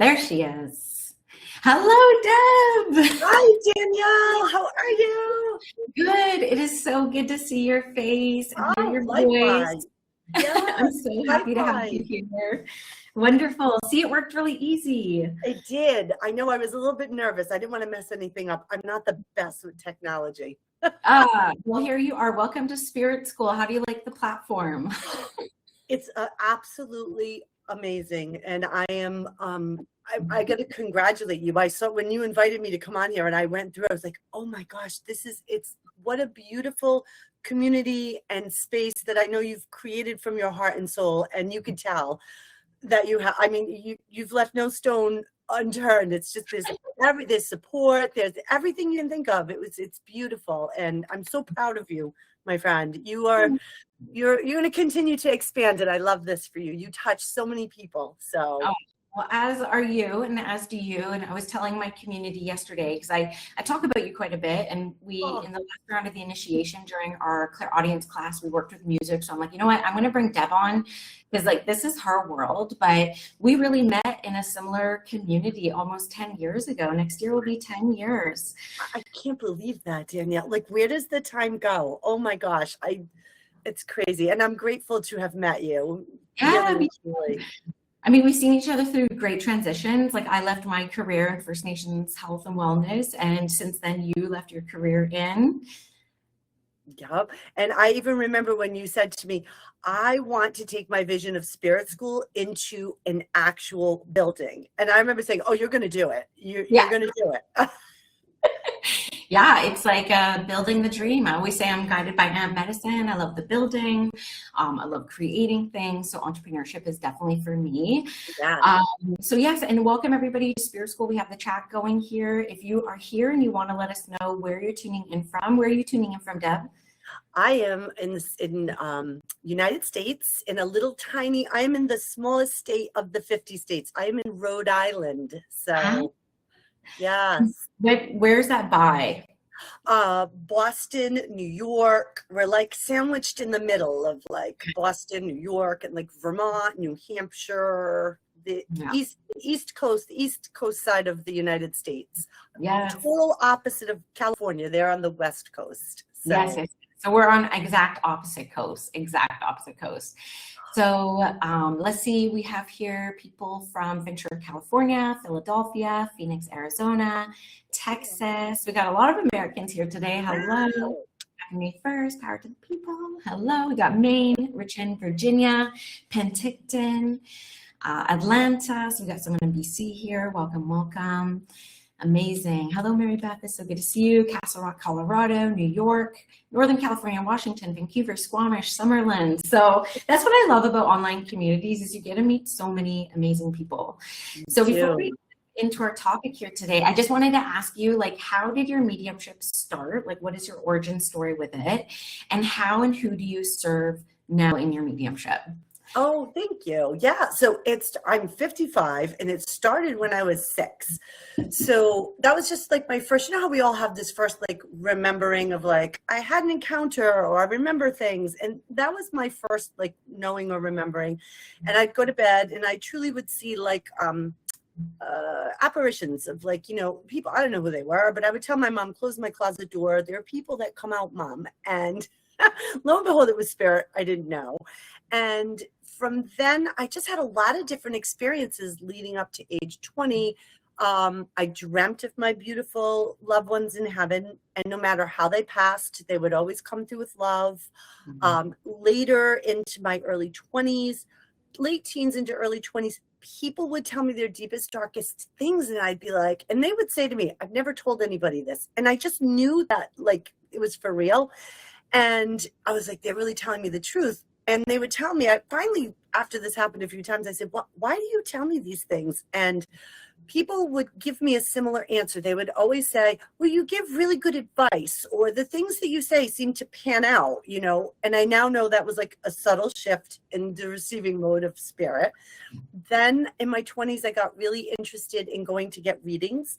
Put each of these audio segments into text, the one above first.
There she is. Hello, Deb. Hi, Danielle. How are you? Good. It is so good to see your face and hear your Likewise. voice. Yes, I'm so happy to have you here. Wonderful. See, it worked really easy. It did. I know I was a little bit nervous. I didn't want to mess anything up. I'm not the best with technology. Well, here you are. Welcome to Spirit School. How do you like the platform? It's absolutely amazing. And I am, I got to congratulate you. I saw when you invited me to come on here and I went through, I was like, oh my gosh, what a beautiful community and space that I know you've created from your heart and soul. And you can tell that you have, you've left no stone unturned. It's just there's support, there's everything you can think of. It's beautiful. And I'm so proud of you, my friend. You're going to continue to expand it. I love this for you. You touch so many people. So. Oh, well, as are you and as do you. And I was telling my community yesterday, because I talk about you quite a bit. And in the last round of the initiation during our audience class, we worked with music. So I'm like, you know what, I'm going to bring Deb on because this is her world. But we really met in a similar community almost 10 years ago. Next year will be 10 years. I can't believe that, Danielle. Where does the time go? Oh my gosh. It's crazy. And I'm grateful to have met you. Yeah. Really. We've seen each other through great transitions. I left my career in First Nations health and wellness, and since then you left your career in. Yep. And I even remember when you said to me, I want to take my vision of Spirit School into an actual building. And I remember saying, oh, you're going to do it. You're going to do it. Yeah, it's like building the dream. I always say I'm guided by Ant Medicine. I love the building. I love creating things. So entrepreneurship is definitely for me. Yeah. So yes, and welcome everybody to Spirit School. We have the chat going here. If you are here and you want to let us know where you're tuning in from, where are you tuning in from, Deb? I am in United States, in a little tiny, I am in the smallest state of the 50 states. I am in Rhode Island. So yes. Where's that by? Boston, New York. We're sandwiched in the middle of Boston, New York, and Vermont, New Hampshire, the East Coast side of the United States. Yeah. Total opposite of California. They're on the West Coast. So. Yes. So we're on exact opposite coast. So let's see, we have here people from Ventura, California, Philadelphia, Phoenix, Arizona, Texas. We got a lot of Americans here today. Hello. Me first, power to the people. Hello. We got Maine, Richmond, Virginia, Penticton, Atlanta. So we got someone in BC here. Welcome. Amazing. Hello, Mary Beth. It's so good to see you. Castle Rock, Colorado, New York, Northern California, Washington, Vancouver, Squamish, Summerlin. So that's what I love about online communities is you get to meet so many amazing people. So before we get into our topic here today, I just wanted to ask you, how did your mediumship start? What is your origin story with it? And how and who do you serve now in your mediumship? Oh, thank you. Yeah. So I'm 55 and it started when I was 6. So that was just my first, you know how we all have this first remembering of I had an encounter or I remember things. And that was my first knowing or remembering. And I'd go to bed and I truly would see apparitions of people. I don't know who they were, but I would tell my mom, close my closet door. There are people that come out, Mom. And lo and behold, it was spirit. I didn't know. And from then, I just had a lot of different experiences leading up to age 20. I dreamt of my beautiful loved ones in heaven, and no matter how they passed, they would always come through with love. Mm-hmm. Later into my early 20s, late teens into early 20s, people would tell me their deepest, darkest things, and I'd be and they would say to me, I've never told anybody this. And I just knew that it was for real. And I was they're really telling me the truth. And they would tell me, I finally, after this happened a few times, I said, why do you tell me these things? And people would give me a similar answer. They would always say, well, you give really good advice, or the things that you say seem to pan out, and I now know that was a subtle shift in the receiving mode of spirit. Then in my 20s, I got really interested in going to get readings.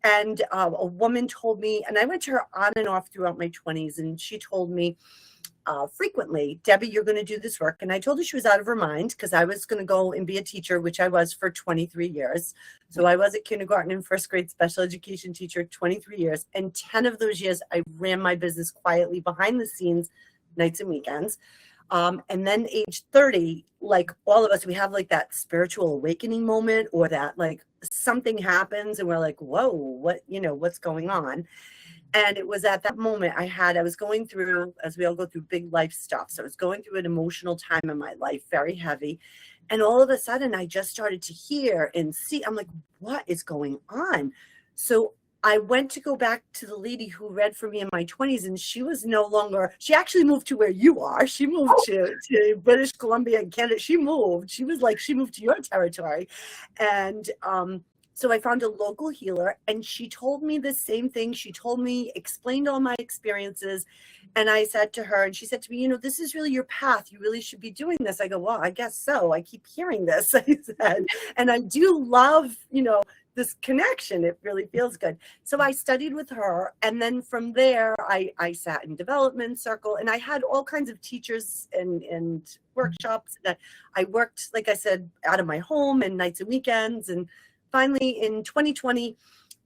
And a woman told me, and I went to her on and off throughout my 20s, and she told me, frequently, Debbie, you're going to do this work. And I told her she was out of her mind because I was going to go and be a teacher, which I was for 23 years. So I was a kindergarten and first grade special education teacher, 23 years. And 10 of those years, I ran my business quietly behind the scenes, nights and weekends. And then age 30, like all of us, we have like that spiritual awakening moment, or that like something happens and we're like, whoa, what's going on? And it was at that moment I was going through, as we all go through, big life stuff. So I was going through an emotional time in my life, very heavy. And all of a sudden I just started to hear and see, I'm like, what is going on? So I went to go back to the lady who read for me in my 20s, and she was no longer, she actually moved to where you are. She moved to British Columbia and Canada. She moved to your territory. And, so I found a local healer, and she told me the same thing. She told me, explained all my experiences. And I said to her, and she said to me, this is really your path. You really should be doing this. I go, well, I guess so. I keep hearing this, I said. And I do love, this connection. It really feels good. So I studied with her. And then from there, I sat in development circle, and I had all kinds of teachers and workshops that I worked, like I said, out of my home and nights and weekends. And finally, in 2020,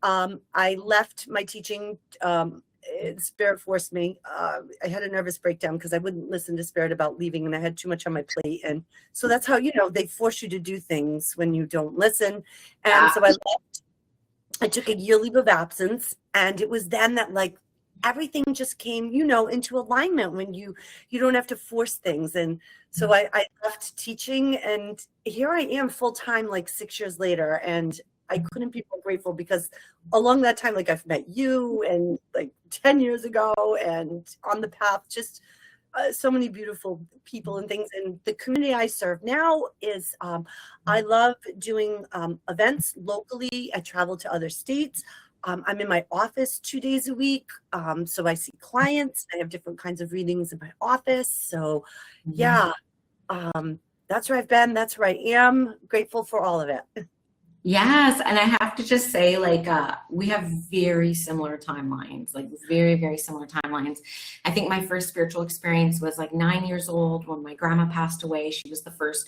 I left my teaching. Spirit forced me. I had a nervous breakdown because I wouldn't listen to Spirit about leaving, and I had too much on my plate. And so that's how, they force you to do things when you don't listen. And so I left. I took a year leave of absence, and it was then that like everything just came, into alignment when you don't have to force things. And so I left teaching, and here I am full time, like 6 years later. And I couldn't be more grateful, because along that time, like I've met you, and like 10 years ago, and on the path, just so many beautiful people and things. And the community I serve now is, I love doing events locally. I travel to other states. I'm in my office 2 days a week. So I see clients. I have different kinds of readings in my office. So yeah, that's where I've been. That's where I am. Grateful for all of it. Yes, and I have to just say, like, we have very similar timelines, like very, very similar timelines. I think my first spiritual experience was like 9 years old when my grandma passed away. She was the first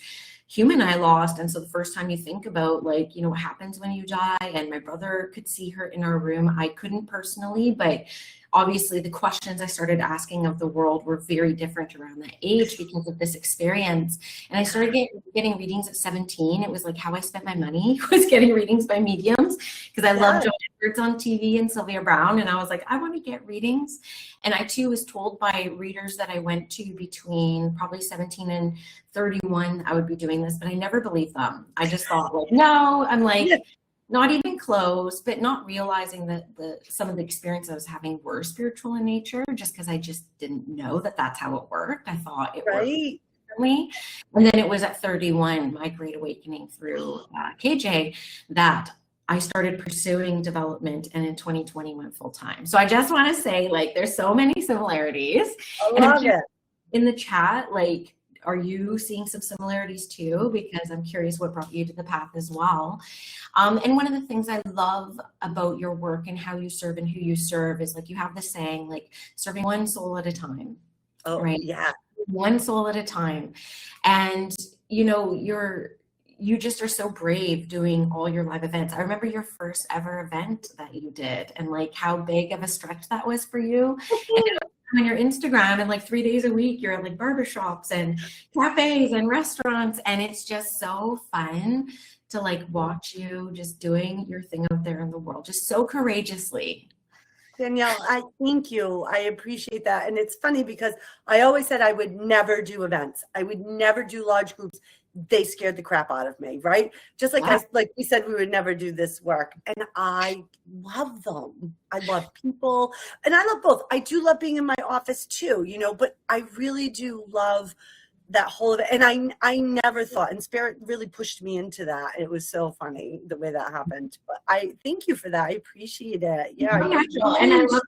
human I lost. And so the first time you think about, like, what happens when you die, and my brother could see her in our room. I couldn't personally, but obviously the questions I started asking of the world were very different around that age because of this experience. And I started getting readings at 17. It was like how I spent my money, was getting readings by mediums, because I loved Joan Edwards on TV and Sylvia Brown. And I was like, I want to get readings. And I too was told by readers that I went to between probably 17 and 31, I would be doing this, but I never believed them. I just thought, like, no, I'm like, not even close, but not realizing that some of the experiences I was having were spiritual in nature, just because I just didn't know that that's how it worked. I thought it worked differently. And then it was at 31, my great awakening through KJ, that I started pursuing development, and in 2020 went full time. So I just want to say, like, there's so many similarities. I love it. In the chat, like, are you seeing some similarities too? Because I'm curious what brought you to the path as well. And one of the things I love about your work and how you serve and who you serve is, like, you have this saying, like, serving one soul at a time. Oh, right? Yeah. One soul at a time. And, you just are so brave doing all your live events. I remember your first ever event that you did, and like how big of a stretch that was for you. And on your Instagram, and like 3 days a week, you're at like barbershops and cafes and restaurants. And it's just so fun to like watch you just doing your thing out there in the world, just so courageously. Danielle, I thank you. I appreciate that. And it's funny because I always said I would never do events. I would never do large groups. They scared the crap out of me, right? Just like like we said, we would never do this work. And I love them. I love people, and I love both. I do love being in my office too, but I really do love that whole of it. And I never thought, and Spirit really pushed me into that. It was so funny the way that happened. But I thank you for that. I appreciate it. Yeah. And I love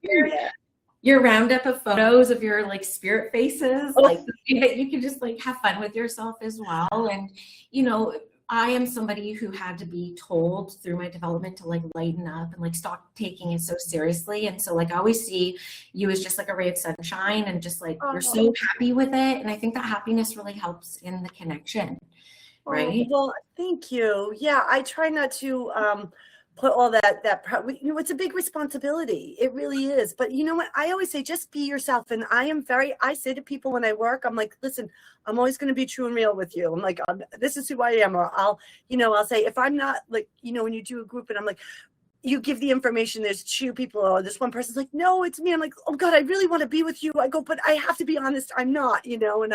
your roundup of photos of your like spirit faces, like you can just like have fun with yourself as well. And I am somebody who had to be told through my development to like lighten up and like stop taking it so seriously. And so like I always see you as just like a ray of sunshine and just like you're so happy with it. And I think that happiness really helps in the connection, right? Well, thank you. Yeah, I try not to put all that it's a big responsibility. It really is. But you know what? I always say just be yourself. And I say to people when I work, I'm like, listen, I'm always going to be true and real with you. I'm like, this is who I am. Or I'll say if I'm not like, when you do a group and I'm like, you give the information, there's two people or this one person's like, no, it's me. I'm like, oh God, I really want to be with you. I go, but I have to be honest. I'm not, and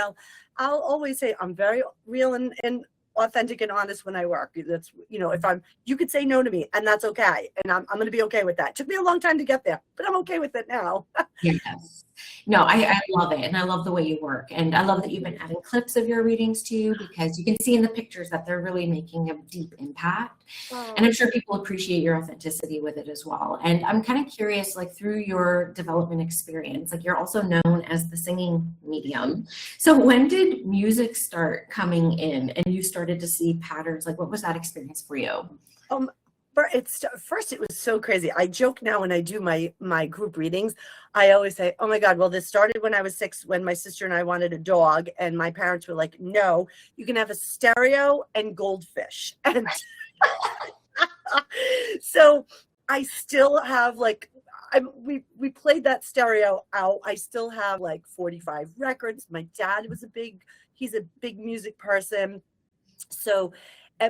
I'll always say I'm very real and authentic and honest when I work. That's, you could say no to me and that's okay. And I'm going to be okay with that. It took me a long time to get there, but I'm okay with it now. Yes. No, I love it. And I love the way you work. And I love that you've been adding clips of your readings too, because you can see in the pictures that they're really making a deep impact. And I'm sure people appreciate your authenticity with it as well. And I'm kind of curious, like through your development experience, like you're also known as the singing medium. So when did music start coming in and you started to see patterns? Like what was that experience for you? First, it was so crazy. I joke now when I do my group readings. I always say, oh my God, well, this started when I was 6, when my sister and I wanted a dog. And my parents were like, no, you can have a stereo and goldfish. And so I still have we played that stereo out. I still have like 45 records. My dad was he's a big music person. So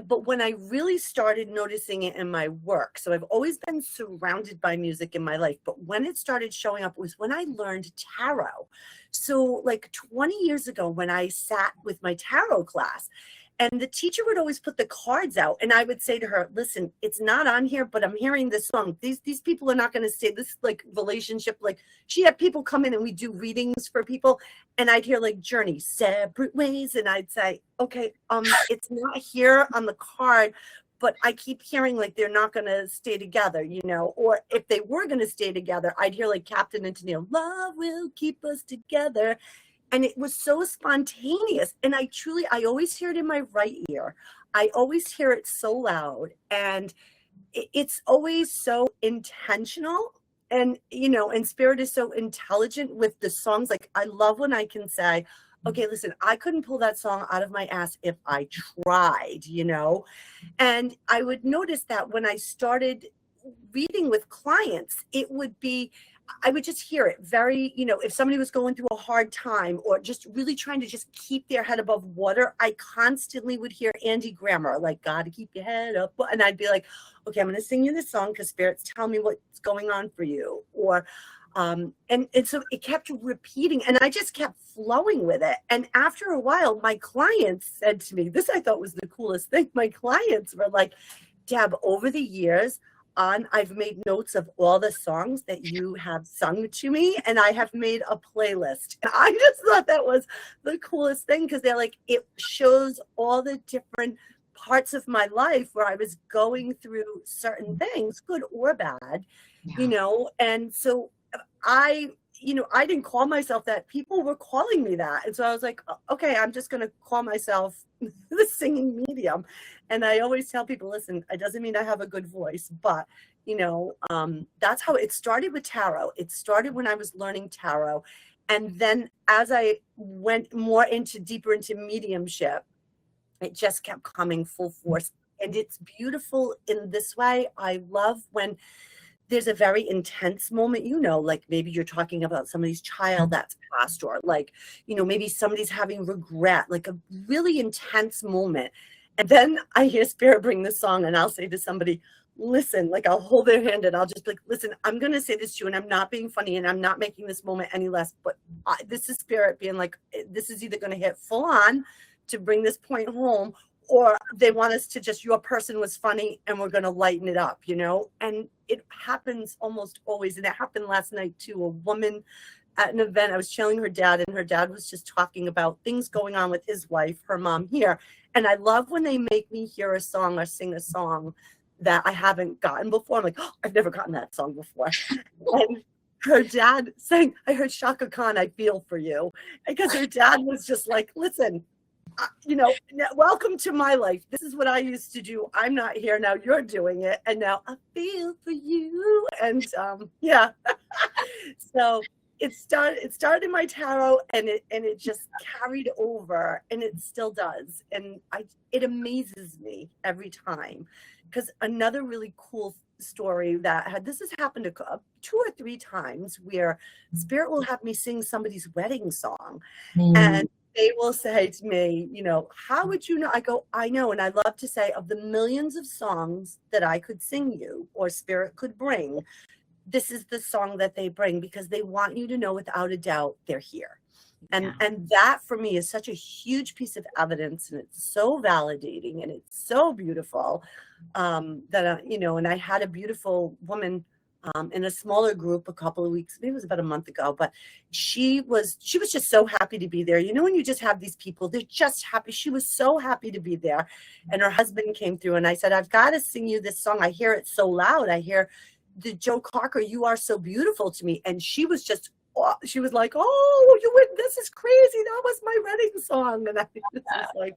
but when I really started noticing it in my work, so I've always been surrounded by music in my life, but when it started showing up was when I learned tarot. So like 20 years ago when I sat with my tarot class, and the teacher would always put the cards out and I would say to her, listen, it's not on here, but I'm hearing this song. These people are not going to stay. This like relationship, like she had people come in and we do readings for people and I'd hear like journey, separate ways. And I'd say, okay, it's not here on the card, but I keep hearing like they're not going to stay together, or if they were going to stay together, I'd hear like Captain and Tennille, love will keep us together. And it was so spontaneous. And I always hear it in my right ear. I always hear it so loud. And it's always so intentional. And, and Spirit is so intelligent with the songs. Like, I love when I can say, okay, listen, I couldn't pull that song out of my ass if I tried, And I would notice that when I started reading with clients, I would just hear it very, if somebody was going through a hard time or just really trying to just keep their head above water, I constantly would hear Andy Grammer, like, gotta keep your head up. And I'd be like, okay, I'm going to sing you this song because Spirit's telling me what's going on for you. Or, and so it kept repeating and I just kept flowing with it. And after a while, my clients said to me, this I thought was the coolest thing. My clients were like, Deb, over the years, I've made notes of all the songs that you have sung to me and I have made a playlist. And I just thought that was the coolest thing because they're like, it shows all the different parts of my life where I was going through certain things, good or bad, and so I didn't call myself that. People were calling me that. And so I was like, okay, I'm just going to call myself the singing medium. And I always tell people, listen, it doesn't mean I have a good voice, but, that's how it started with tarot. It started when I was learning tarot. And then as I went deeper into mediumship, it just kept coming full force. And it's beautiful in this way. I love when there's a very intense moment, like maybe you're talking about somebody's child that's passed or like, maybe somebody's having regret, like a really intense moment. And then I hear Spirit bring this song and I'll say to somebody, listen, like I'll hold their hand and I'll just be like, listen, I'm going to say this to you and I'm not being funny and I'm not making this moment any less, but this is Spirit being like, this is either going to hit full on to bring this point home or they want us to just, your person was funny and we're going to lighten it up, and it happens almost always. And it happened last night too. A woman at an event, I was chilling her dad and her dad was just talking about things going on with his wife, her mom here. And I love when they make me hear a song or sing a song that I haven't gotten before. I'm like, oh, I've never gotten that song before. And her dad sang, I heard Shaka Khan, I feel for you. Because her dad was just like, listen, welcome to my life. This is what I used to do. I'm not here now. You're doing it, and now I feel for you. And yeah, so it started in my tarot, and it just carried over, and it still does. And it amazes me every time, because another really cool story this has happened 2 or 3 times where spirit will have me sing somebody's wedding song, and they will say to me, how would you know? I go, I know. And I love to say, of the millions of songs that I could sing you or spirit could bring, this is the song that they bring, because they want you to know without a doubt they're here. And that for me is such a huge piece of evidence, and it's so validating, and it's so beautiful that, and I had a beautiful woman in a smaller group a couple of weeks, maybe it was about a month ago, but she was just so happy to be there. When you just have these people, they're just happy. She was so happy to be there. And her husband came through, and I said, I've got to sing you this song. I hear it so loud. I hear the Joe Cocker, You Are So Beautiful to Me. And she was like, oh, this is crazy. That was my wedding song. And I was like,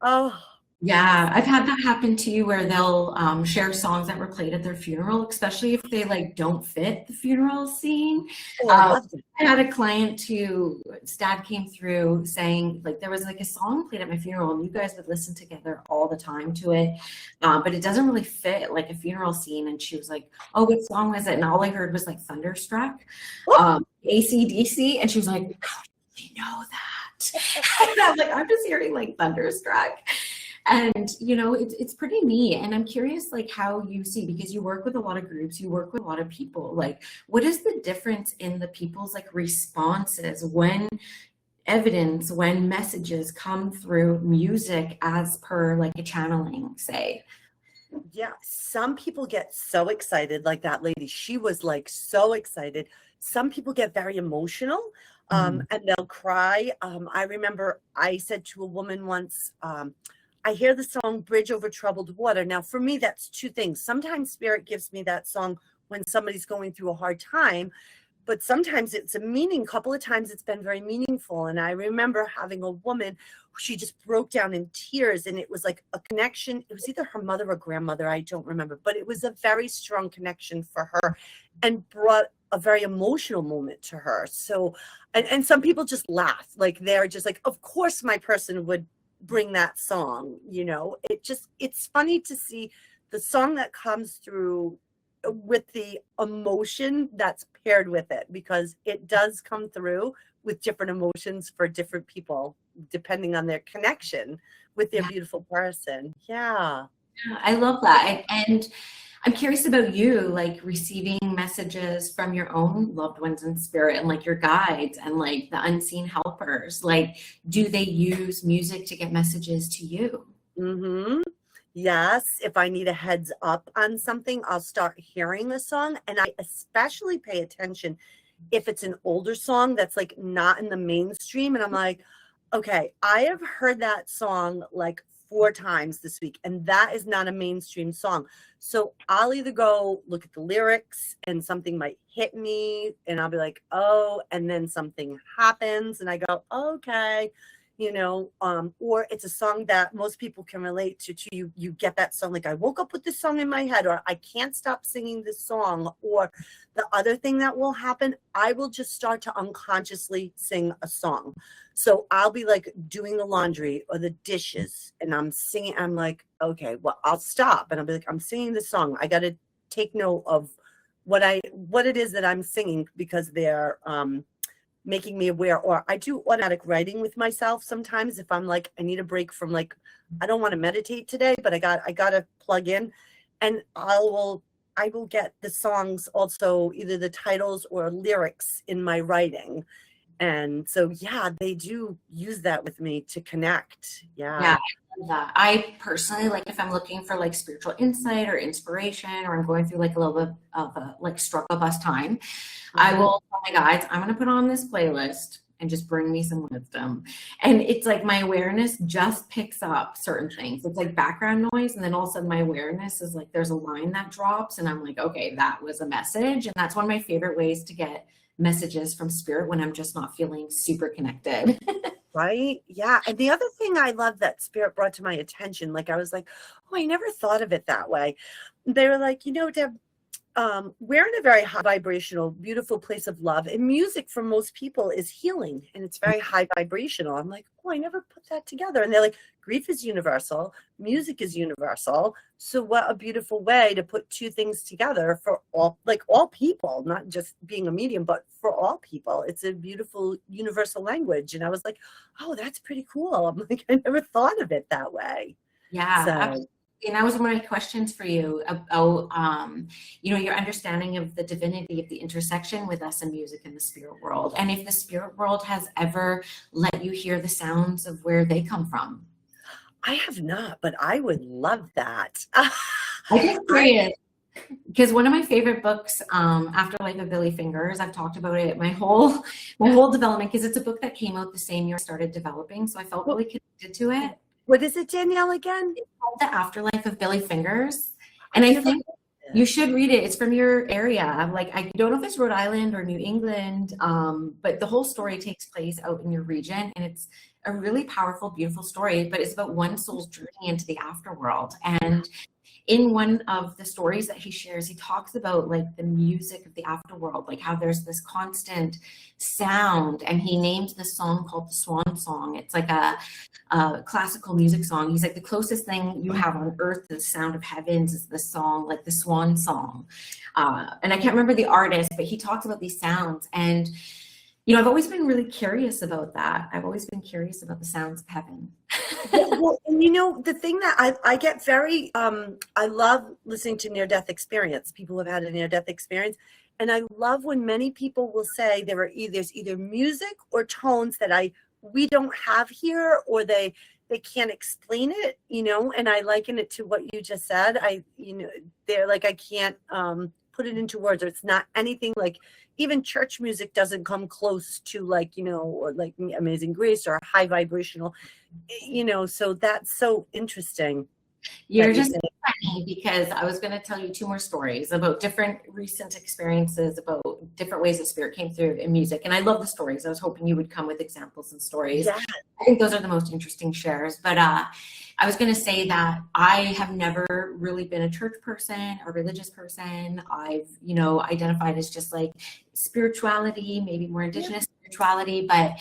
oh. Yeah, I've had that happen to you, where they'll share songs that were played at their funeral, especially if they don't fit the funeral scene. I had a client whose dad came through saying there was a song played at my funeral, and you guys would listen together all the time to it, but it doesn't really fit a funeral scene. And she was like, oh, what song was it? And all I heard was Thunderstruck, AC/DC, and she was like, how did you know that? And I'm like, I'm just hearing Thunderstruck. And, it's pretty neat. And I'm curious, how you see, because you work with a lot of groups, you work with a lot of people, what is the difference in the people's responses when messages come through music as per a channeling, say? Yeah, some people get so excited, like that lady. She was so excited. Some people get very emotional, and they'll cry. I remember I said to a woman once, I hear the song Bridge Over Troubled Water. Now, for me, that's 2 things. Sometimes spirit gives me that song when somebody's going through a hard time, but sometimes it's a meaning. A couple of times it's been very meaningful. And I remember having a woman, she just broke down in tears, and it was a connection. It was either her mother or grandmother, I don't remember, but it was a very strong connection for her and brought a very emotional moment to her. So, and some people just laugh. They're just of course my person would bring that song. It's funny to see the song that comes through with the emotion that's paired with it, because it does come through with different emotions for different people depending on their connection with their beautiful person. Yeah, I love that. And I'm curious about you, receiving messages from your own loved ones in spirit, and your guides and the unseen helpers. Do they use music to get messages to you? Mm-hmm. Yes. If I need a heads up on something, I'll start hearing a song, and I especially pay attention if it's an older song that's not in the mainstream, and I'm like, okay, I have heard that song 4 times this week, and that is not a mainstream song. So I'll either go look at the lyrics, and something might hit me, and I'll be like, oh, and then something happens, and I go, okay, or it's a song that most people can relate to. You get that song, I woke up with this song in my head, or I can't stop singing this song. Or the other thing that will happen, I will just start to unconsciously sing a song. So I'll be doing the laundry or the dishes, and I'm singing. I'm like, okay, well, I'll stop, and I'll be like, I'm singing this song. I got to take note of what it is that I'm singing, because they're making me aware. Or I do automatic writing with myself sometimes if I'm I need a break from I don't want to meditate today, but I got to plug in, and I will get the songs also, either the titles or lyrics in my writing. And so, yeah, they do use that with me to connect. Yeah. I love that. I personally, if I'm looking for spiritual insight or inspiration, or I'm going through a little bit of a struggle bus time, I will tell my guides, I'm going to put on this playlist and just bring me some wisdom. And it's my awareness just picks up certain things. It's background noise. And then all of a sudden my awareness is there's a line that drops, and I'm like, okay, that was a message. And that's one of my favorite ways to get messages from spirit when I'm just not feeling super connected. Right? Yeah. And the other thing I love that spirit brought to my attention, like I was like, oh, I never thought of it that way. They were like, Deb, we're in a very high vibrational, beautiful place of love. And music for most people is healing and it's very high vibrational. I'm like, oh, I never put that together. And they're like, grief is universal, music is universal. So what a beautiful way to put two things together for all people, not just being a medium, but for all people. It's a beautiful universal language. And I was like, oh, that's pretty cool. I'm like, I never thought of it that way. Yeah. So Absolutely. And that was one of my questions for you about, your understanding of the divinity of the intersection with us and music in the spirit world. And if the spirit world has ever let you hear the sounds of where they come from. I have not, but I would love that. I just curious because one of my favorite books, Afterlife of Billy Fingers, I've talked about it my whole development because it's a book that came out the same year I started developing, so I felt really connected to it. What is it, Danielle, again? It's called The Afterlife of Billy Fingers, and I think you should read it. It's from your area. Like, I don't know if it's Rhode Island or New England, but the whole story takes place out in your region, and it's a really powerful, beautiful story, but it's about one soul's journey into the afterworld. And in one of the stories that he shares, he talks about like the music of the afterworld, like how there's this constant sound, and he named this song called the Swan Song. It's like a classical music song. He's like, the closest thing you have on earth to the sound of heavens is the song, like the Swan Song. And I can't remember the artist, but he talks about these sounds. And I've always been really curious about that. I've always been curious about the sounds of heaven. Well, and the thing that I get very, I love listening to near-death experience. People have had a near-death experience. And I love when many people will say there's either music or tones that we don't have here, or they can't explain it, and I liken it to what you just said. They're like, I can't put it into words, or it's not anything like, even church music doesn't come close to or like Amazing Grace or high vibrational, so that's so interesting. You're just funny because I was going to tell you two more stories about different recent experiences, about different ways the spirit came through in music. And I love the stories. I was hoping you would come with examples and stories. Yeah. I think those are the most interesting shares. But I was going to say that I have never really been a church person or religious person. I've, identified as just like spirituality, maybe more indigenous spirituality, but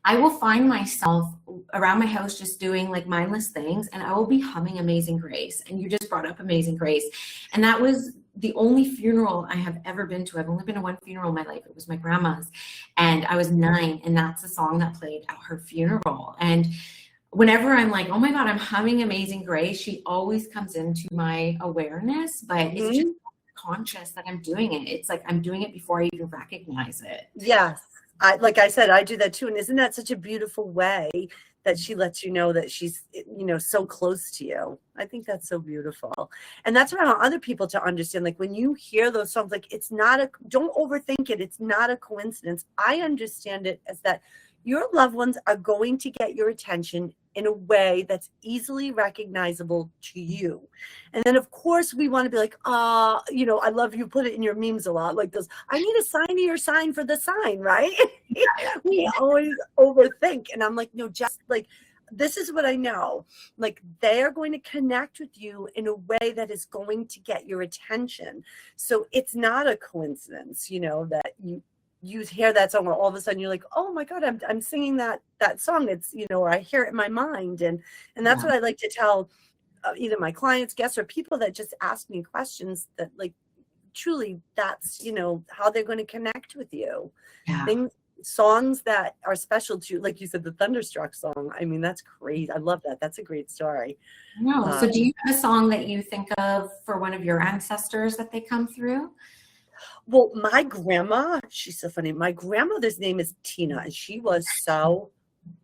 I will find myself around my house just doing like mindless things, and I will be humming Amazing Grace. And you just brought up Amazing Grace. And that was the only funeral I have ever been to. I've only been to one funeral in my life. It was my grandma's. And I was 9, and that's the song that played at her funeral. And whenever I'm like, oh my God, I'm humming Amazing Grace, she always comes into my awareness, but it's just conscious that I'm doing it. It's like I'm doing it before I even recognize it. Yes. Like I said, I do that too. And isn't that such a beautiful way that she lets you know that she's, so close to you? I think that's so beautiful. And that's what I want other people to understand. Like when you hear those songs, like don't overthink it. It's not a coincidence. I understand it as that your loved ones are going to get your attention in a way that's easily recognizable to you. And then of course we want to be like, I love you put it in your memes a lot, like those, I need a sign of your sign for the sign, right? We always overthink. And I'm like, no, just like, this is what I know. Like they are going to connect with you in a way that is going to get your attention. So it's not a coincidence, that you hear that song, and all of a sudden you're like, oh my God, I'm singing that song. It's, or I hear it in my mind. And that's what I like to tell either my clients, guests, or people that just ask me questions, that like, truly that's, how they're going to connect with you. Yeah. Songs that are special to you, like you said, the Thunderstruck song. I mean, that's great. I love that. That's a great story. No. So do you have a song that you think of for one of your ancestors that they come through? Well, my grandma, she's so funny. My grandmother's name is Tina, and she was oh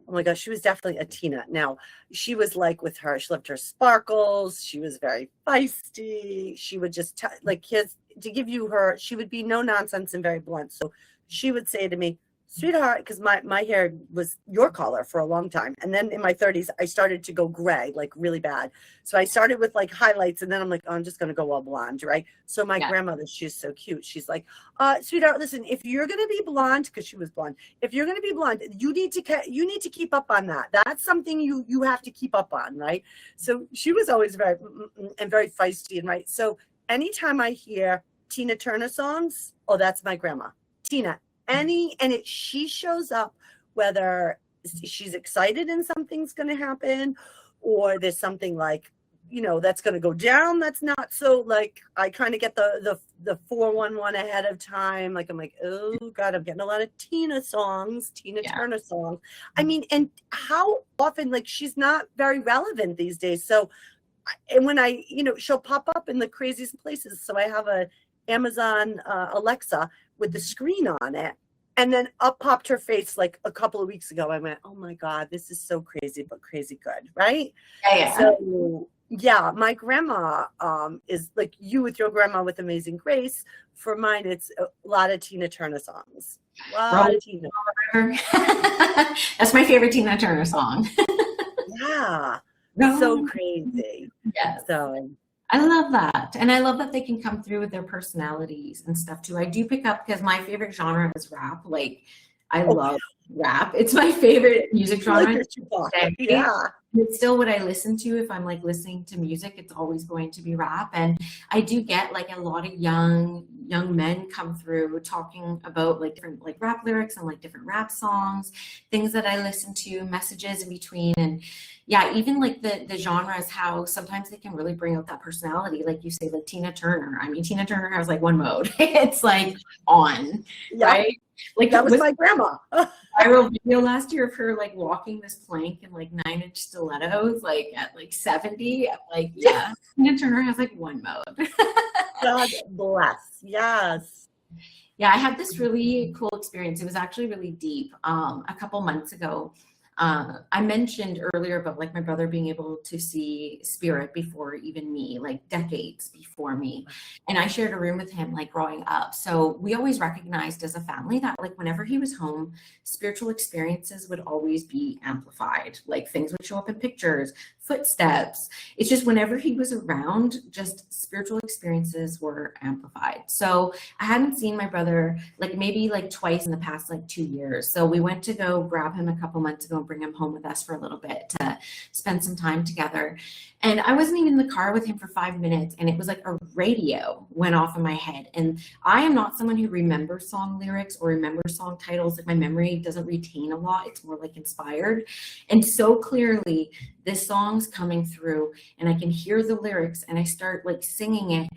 my gosh, she was definitely a Tina. Now, she was like with her, she loved her sparkles. She was very feisty. She would just, to give you her, she would be no nonsense and very blunt. So she would say to me, sweetheart, because my hair was your color for a long time. And then in my 30s, I started to go gray, like really bad. So I started with like highlights, and then I'm like, oh, I'm just going to go all blonde, right? So my grandmother, she's so cute. She's like, sweetheart, listen, if you're going to be blonde, because she was blonde, if you're going to be blonde, you need to keep up on that. That's something you have to keep up on, right? So she was always very and very feisty, and right. So anytime I hear Tina Turner songs, oh, that's my grandma, Tina. She shows up whether she's excited and something's going to happen, or there's something like, that's going to go down. That's not so, like, I kind of get the 411 ahead of time. Like, I'm like, oh God, I'm getting a lot of Tina Turner songs. I mean, and how often, like, she's not very relevant these days. So, and when I, she'll pop up in the craziest places. So I have a Amazon Alexa with the screen on it. And then up popped her face like a couple of weeks ago. I went, oh my God, this is so crazy, but crazy good, right? Yeah. So yeah, my grandma is like you with your grandma with Amazing Grace. For mine, it's a lot of Tina Turner songs. A lot of Tina. That's my favorite Tina Turner song. Yeah. So crazy. Yeah. So I love that. And I love that they can come through with their personalities and stuff too. I do pick up, because my favorite genre is rap. Like, I love rap. It's my favorite music genre. Yeah. It's still what I listen to. If I'm like listening to music, it's always going to be rap. And I do get like a lot of young men come through talking about like different like rap lyrics and like different rap songs, things that I listen to, messages in between. And yeah, even like the genres, how sometimes they can really bring out that personality. Like you say, like Tina Turner. I mean, Tina Turner has like one mode. It's like on, right? Like that was my grandma. Viral video last year of her like walking this plank in like 9-inch stilettos, like at like 70. Like, yeah, Tina Turner has like one mode. God bless. Yes. Yeah, I had this really cool experience. It was actually really deep. A couple months ago, I mentioned earlier about like my brother being able to see spirit before even me, like decades before me. And I shared a room with him like growing up. So we always recognized as a family that like whenever he was home, spiritual experiences would always be amplified. Like things would show up in pictures, footsteps. It's just whenever he was around, just spiritual experiences were amplified. So I hadn't seen my brother like maybe like twice in the past like 2 years. So we went to go grab him a couple months ago and bring him home with us for a little bit to spend some time together. And I wasn't even in the car with him for 5 minutes, and it was like a radio went off in my head. And I am not someone who remembers song lyrics or remembers song titles. Like my memory doesn't retain a lot. It's more like inspired. And so clearly this song's coming through and I can hear the lyrics and I start like singing it,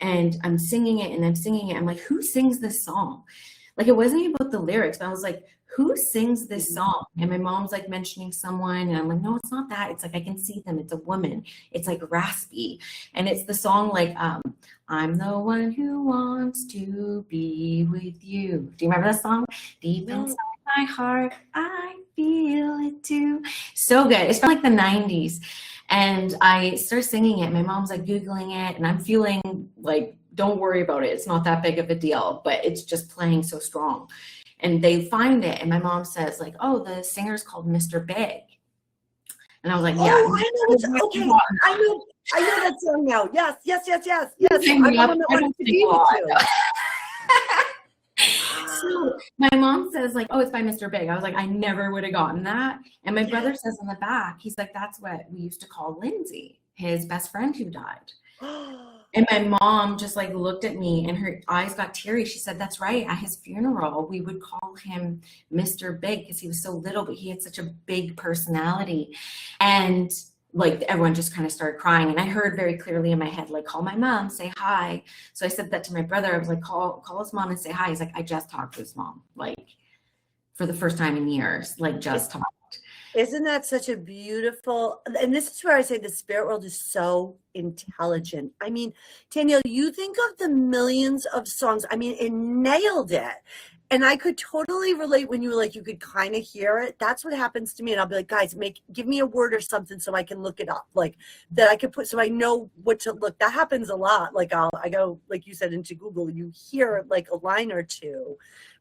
and I'm singing it and I'm singing it. I'm like, who sings this song? Like it wasn't even about the lyrics, but I was like, who sings this song? And my mom's like mentioning someone, and I'm like, no, it's not that. It's like, I can see them. It's a woman. It's like raspy. And it's the song like, I'm the one who wants to be with you. Do you remember that song? Deep inside my heart, I feel it too. So good. It's from like the 90s. And I start singing it. My mom's like Googling it, and I'm feeling like, don't worry about it. It's not that big of a deal, but it's just playing so strong. And they find it, and my mom says like, oh, the singer's called Mr. Big. And I was like, yeah. Oh, I know it's okay. I know that song now. Yes. I'm the one that wants to be with you. So my mom says like, oh, it's by Mr. Big. I was like, I never would have gotten that. And my brother says in the back, he's like, that's what we used to call Lindsay, his best friend who died. And my mom just like looked at me and her eyes got teary. She said, that's right. At his funeral, we would call him Mr. Big because he was so little, but he had such a big personality. And like everyone just kind of started crying. And I heard very clearly in my head, like, call my mom, say hi. So I said that to my brother. I was like, call his mom and say hi. He's like, I just talked to his mom, like for the first time in years, like just talked. Isn't that such a beautiful, and this is where I say the spirit world is so intelligent. I mean, Danielle, you think of the millions of songs. I mean, it nailed it. And I could totally relate when you were like, you could kind of hear it. That's what happens to me. And I'll be like, guys, give me a word or something so I can look it up. Like that I could put, so I know what to look. That happens a lot. Like I go, like you said, into Google, you hear like a line or two.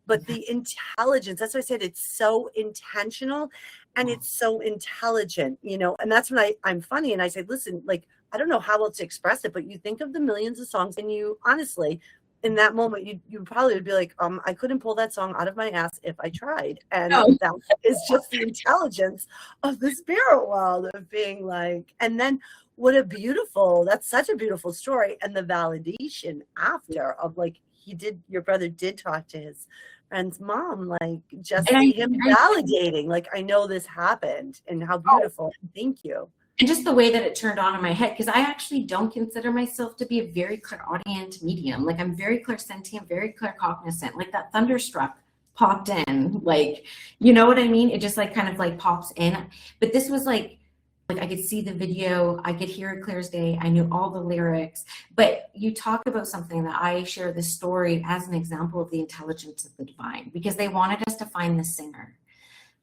but the intelligence, that's why I said it's so intentional and it's so intelligent, you know, and that's when I'm funny and I say, listen, like, I don't know how else to express it, but you think of the millions of songs and you honestly, in that moment, you probably would be like, I couldn't pull that song out of my ass if I tried. And that is just the intelligence of the spirit world of being like, and then that's such a beautiful story. And the validation after of like, your brother did talk to his friend's mom, like just him validating, like, I know this happened and how beautiful. Thank you. And just the way that it turned on in my head, because I actually don't consider myself to be a very clairaudient medium. Like I'm very clairsentient, very claircognizant. Like that thunderstruck popped in, like, you know what I mean? It just like kind of like pops in. But this was like I could see the video, I could hear it clear as day. I knew all the lyrics. But you talk about something that I share this story as an example of the intelligence of the divine, because they wanted us to find the singer.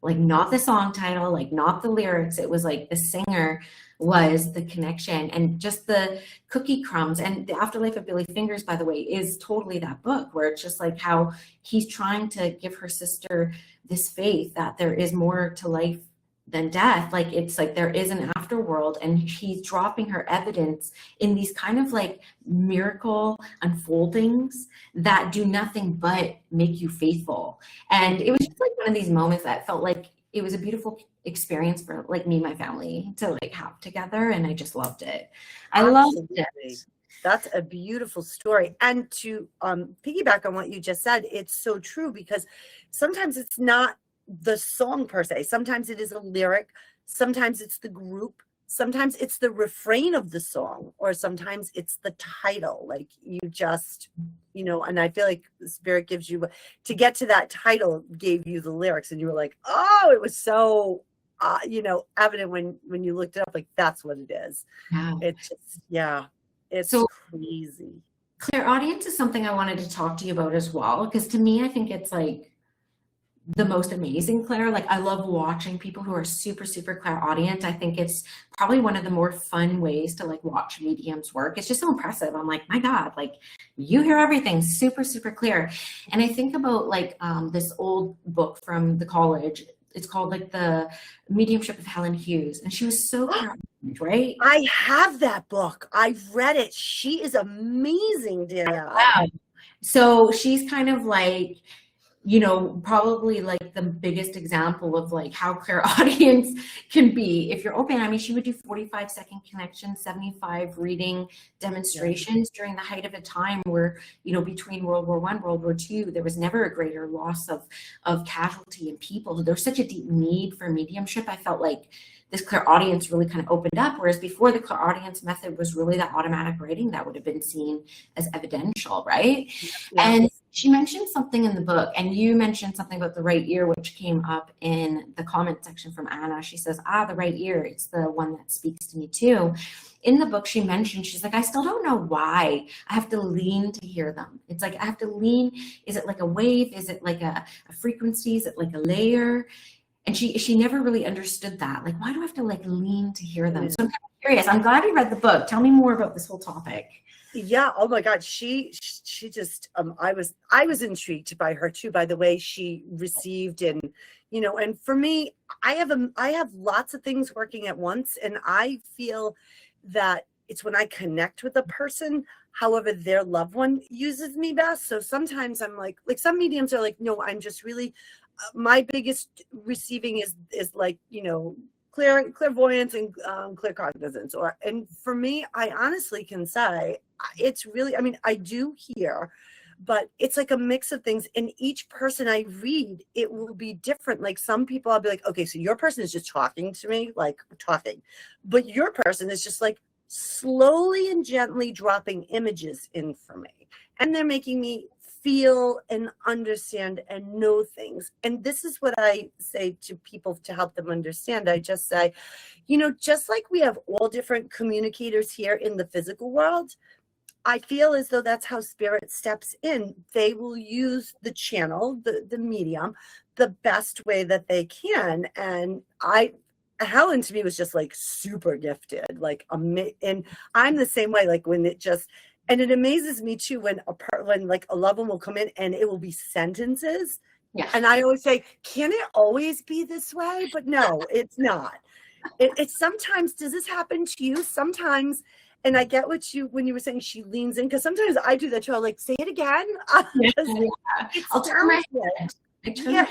Like not the song title, like not the lyrics. It was like the singer was the connection, and just the cookie crumbs. And The Afterlife of Billy Fingers, by the way, is totally that book where it's just like how he's trying to give her sister this faith that there is more to life than death. Like it's like there is an afterworld, and he's dropping her evidence in these kind of like miracle unfoldings that do nothing but make you faithful. And it was just like one of these moments that felt like it was a beautiful experience for like me and my family to like have together, and I just loved it. I loved it. That's a beautiful story. And to piggyback on what you just said, it's so true, because sometimes it's not the song per se. Sometimes it is a lyric, sometimes it's the group, sometimes it's the refrain of the song, or sometimes it's the title. Like you just, you know, and I feel like the spirit gives you, to get to that title, gave you the lyrics, and you were like, oh, it was so you know, evident when you looked it up, like that's what it is. Wow. It's just, yeah, it's so crazy. Clairaudience is something I wanted to talk to you about as well, because to me, I think it's like the most amazing clair. Like I love watching people who are super, super clairaudient. I think it's probably one of the more fun ways to like watch mediums work. It's just so impressive. I'm like, my God, like you hear everything super, super clear. And I think about like this old book from the college. It's called like The Mediumship of Helen Hughes. And she was so clairaudient, right? I have that book. I've read it. She is amazing, Danielle. Wow. So she's kind of like, you know, probably like the biggest example of like how clairaudience can be if you're open. I mean, she would do 45-second connections, 75 reading demonstrations during the height of a time where, you know, between World War I, World War II, there was never a greater loss of casualty in people. There's such a deep need for mediumship. I felt like this clairaudience really kind of opened up, whereas before the clairaudience method was really that automatic writing that would have been seen as evidential, right? Yeah. And she mentioned something in the book, and you mentioned something about the right ear, which came up in the comment section from Anna. She says, the right ear, it's the one that speaks to me too. In the book, she mentioned, she's like, I still don't know why I have to lean to hear them. It's like, I have to lean. Is it like a wave? Is it like a frequency? Is it like a layer? And she never really understood that. Like, why do I have to like lean to hear them? So I'm kind of curious. I'm glad you read the book. Tell me more about this whole topic. Yeah. Oh my God. She just, I was intrigued by her too, by the way she received, and, you know, and for me, I have lots of things working at once, and I feel that it's when I connect with a person, however their loved one uses me best. So sometimes I'm like some mediums are like, no, I'm just really, my biggest receiving is like, you know, clairvoyance and claircognizance. And for me, I honestly can say it's really, I mean, I do hear, but it's like a mix of things. And each person I read, it will be different. Like some people, I'll be like, okay, so your person is just talking to me, like talking, but your person is just like slowly and gently dropping images in for me. And they're making me feel and understand and know things. And this is what I say to people to help them understand. I just say, you know, just like we have all different communicators here in the physical world, I feel as though that's how spirit steps in. They will use the channel, the medium, the best way that they can. And Helen to me was just like super gifted, like, and I'm the same way. Like when it just, And it amazes me too when when like a loved one will come in and it will be sentences. Yeah. And I always say, can it always be this way? But no, it's not. It's sometimes, does this happen to you? Sometimes, and I get what you, when you were saying she leans in, because sometimes I do that too. I'll like, say it again. Yeah. It's I'll turn my head. yeah.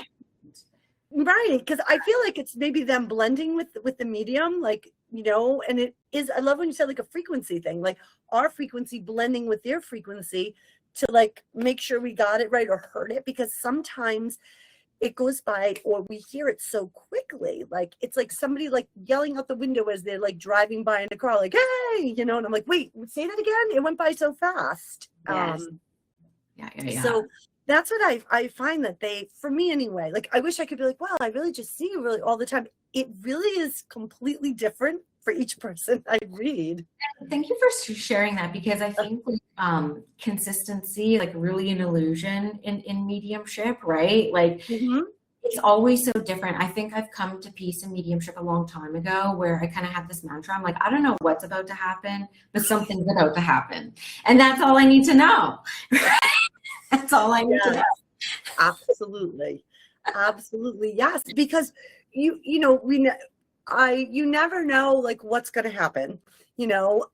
Right, because I feel like it's maybe them blending with the medium, like, you know, and it is, I love when you said like a frequency thing, like our frequency blending with their frequency to like make sure we got it right or heard it, because sometimes it goes by or we hear it so quickly, like it's like somebody like yelling out the window as they're like driving by in a car, like, hey, you know, and I'm like, wait, say that again, it went by so fast. Yes. So that's what I find that they, for me anyway, like I wish I could be like, wow, I really just see you really all the time. It really is completely different for each person I read. Thank you for sharing that, because I think consistency, like really an illusion in mediumship, right? Like it's always so different. I think I've come to peace in mediumship a long time ago where I kind of have this mantra. I'm like, I don't know what's about to happen, but something's about to happen. And that's all I need to know. That's all I need to know. Absolutely. Absolutely. Yes. Because you know, you never know like what's going to happen, you know,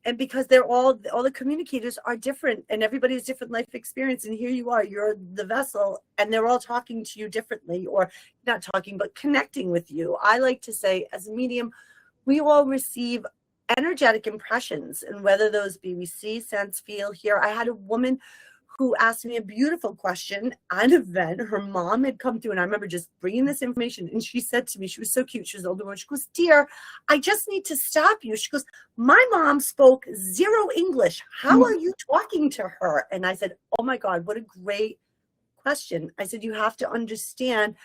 and because they're all the communicators are different and everybody has different life experience. And here you are, you're the vessel, and they're all talking to you differently, or not talking, but connecting with you. I like to say as a medium, we all receive energetic impressions, and whether those be we see, sense, feel, hear. I had a woman who asked me a beautiful question at an event. Her mom had come through, and I remember just bringing this information, and she said to me, she was so cute, she was an older woman, she goes, dear, I just need to stop you. She goes, my mom spoke zero English. How are you talking to her? And I said, oh my God, what a great question. I said, you have to understand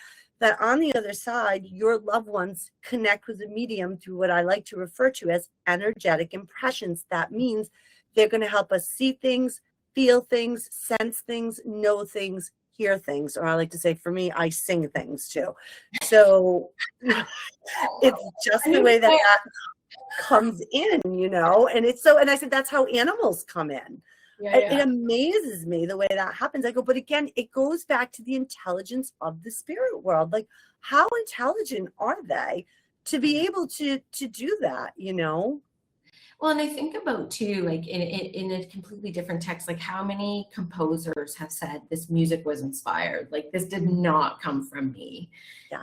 that on the other side, your loved ones connect with the medium through what I like to refer to as energetic impressions. That means they're going to help us see things, feel things, sense things, know things, hear things. Or I like to say, for me, I sing things too. So it's just the way that comes in, you know, and it's so, and I said, that's how animals come in. It amazes me the way that happens. I go, but again, it goes back to the intelligence of the spirit world. Like, how intelligent are they to be able to do that, you know? Well, and I think about too, like in a completely different text, like how many composers have said this music was inspired, like this did not come from me,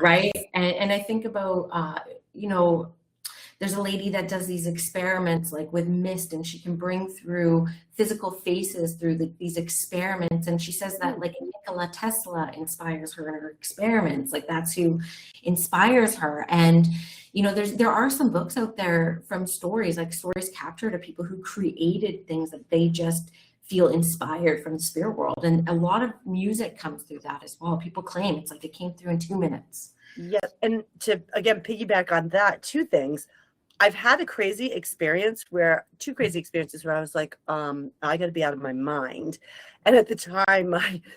right? And I think about, you know, there's a lady that does these experiments like with mist, and she can bring through physical faces through these experiments. And she says that like Nikola Tesla inspires her in her experiments. Like that's who inspires her. And, you know, there are some books out there from stories, like stories captured of people who created things that they just feel inspired from the spirit world. And a lot of music comes through that as well. People claim it's like it came through in 2 minutes. Yes. And to, again, piggyback on that, two things. I've had a crazy experience two crazy experiences where I was like, I got to be out of my mind. And at the time,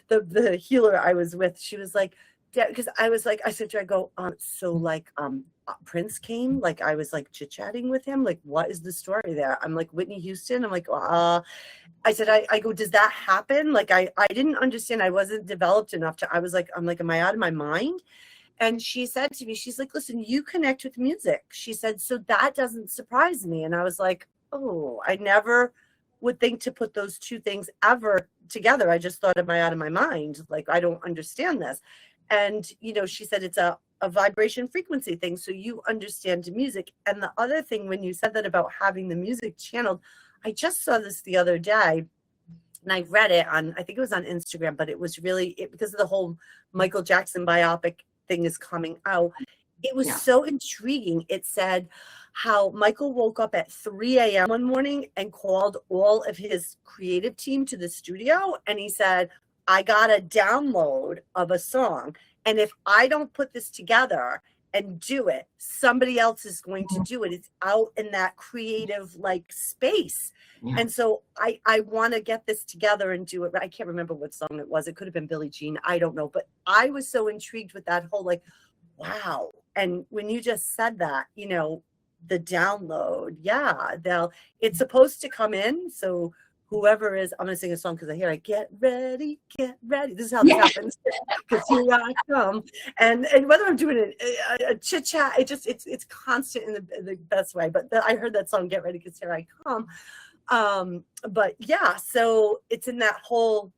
the healer I was with, she was like, because I was like, I said to her, I go, so like Prince came, like I was like chit-chatting with him, like what is the story there? I'm like Whitney Houston. I'm like, I said, I go, does that happen? Like I didn't understand. I wasn't developed enough to, I'm like, am I out of my mind? And she said to me, she's like, listen, you connect with music. She said, so that doesn't surprise me. And I was like, oh, I never would think to put those two things ever together. I just thought, am I out of my mind? Like, I don't understand this. And, you know, she said, it's a vibration frequency thing. So you understand music. And the other thing, when you said that about having the music channeled, I just saw this the other day. And I read it on, I think it was on Instagram, but it was really, because of the whole Michael Jackson biopic thing is coming out. It was so intriguing. It said how Michael woke up at 3 a.m. one morning and called all of his creative team to the studio. And he said, I got a download of a song. And if I don't put this together and do it, somebody else is going to do it. It's out in that creative like space. And so I want to get this together and do it. I can't remember what song it was. It could have been Billie Jean. I don't know. But I was so intrigued with that whole like, wow. And when you just said that, you know, the download, it's supposed to come in. So whoever is, I'm going to sing a song because I hear it. Get ready, get ready. This is how this happens. Because here I come. And whether I'm doing a chit chat, it's constant in the best way. But I heard that song, Get Ready, because here I come. But yeah, so it's in that whole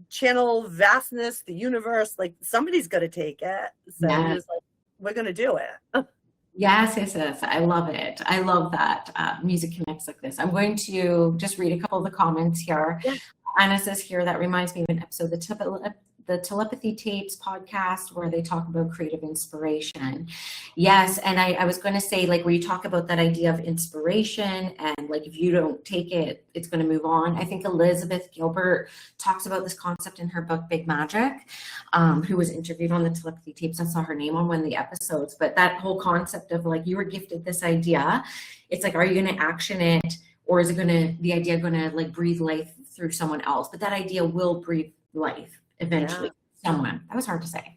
channel vastness, the universe, like somebody's going to take it. So Yes. you're just like, we're going to do it. Yes. I love it. I love that music connects like this. I'm going to just read a couple of the comments here. Yeah. Anna says here, that reminds me of an episode, the Telepathy Tapes podcast, where they talk about creative inspiration. Yes, and I was going to say, like, where you talk about that idea of inspiration, and like if you don't take it, it's going to move on. I think Elizabeth Gilbert talks about this concept in her book Big Magic, who was interviewed on the Telepathy Tapes. I saw her name on one of the episodes, but that whole concept of like, you were gifted this idea, it's like, are you going to action it, or is the idea going to like breathe life through someone else? But that idea will breathe life eventually. Someone. That was hard to say.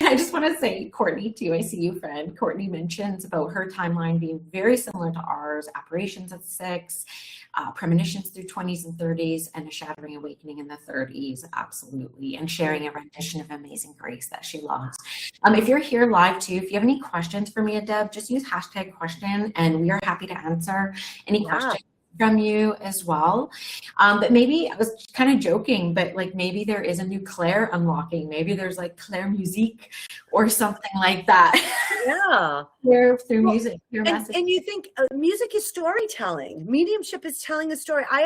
I just want to say, Courtney, too, I see you, friend. Courtney mentions about her timeline being very similar to ours: apparitions at 6, premonitions through 20s and 30s, and a shattering awakening in the 30s. Absolutely. And sharing a rendition of Amazing Grace that she loves. If you're here live too, if you have any questions for me, Deb, just use #question, and we are happy to answer any questions from you as well. But maybe I was kind of joking, but like maybe there is a new Claire unlocking. Maybe there's like Claire musique or something like that. Yeah. through music. And you think music is storytelling. Mediumship is telling a story. I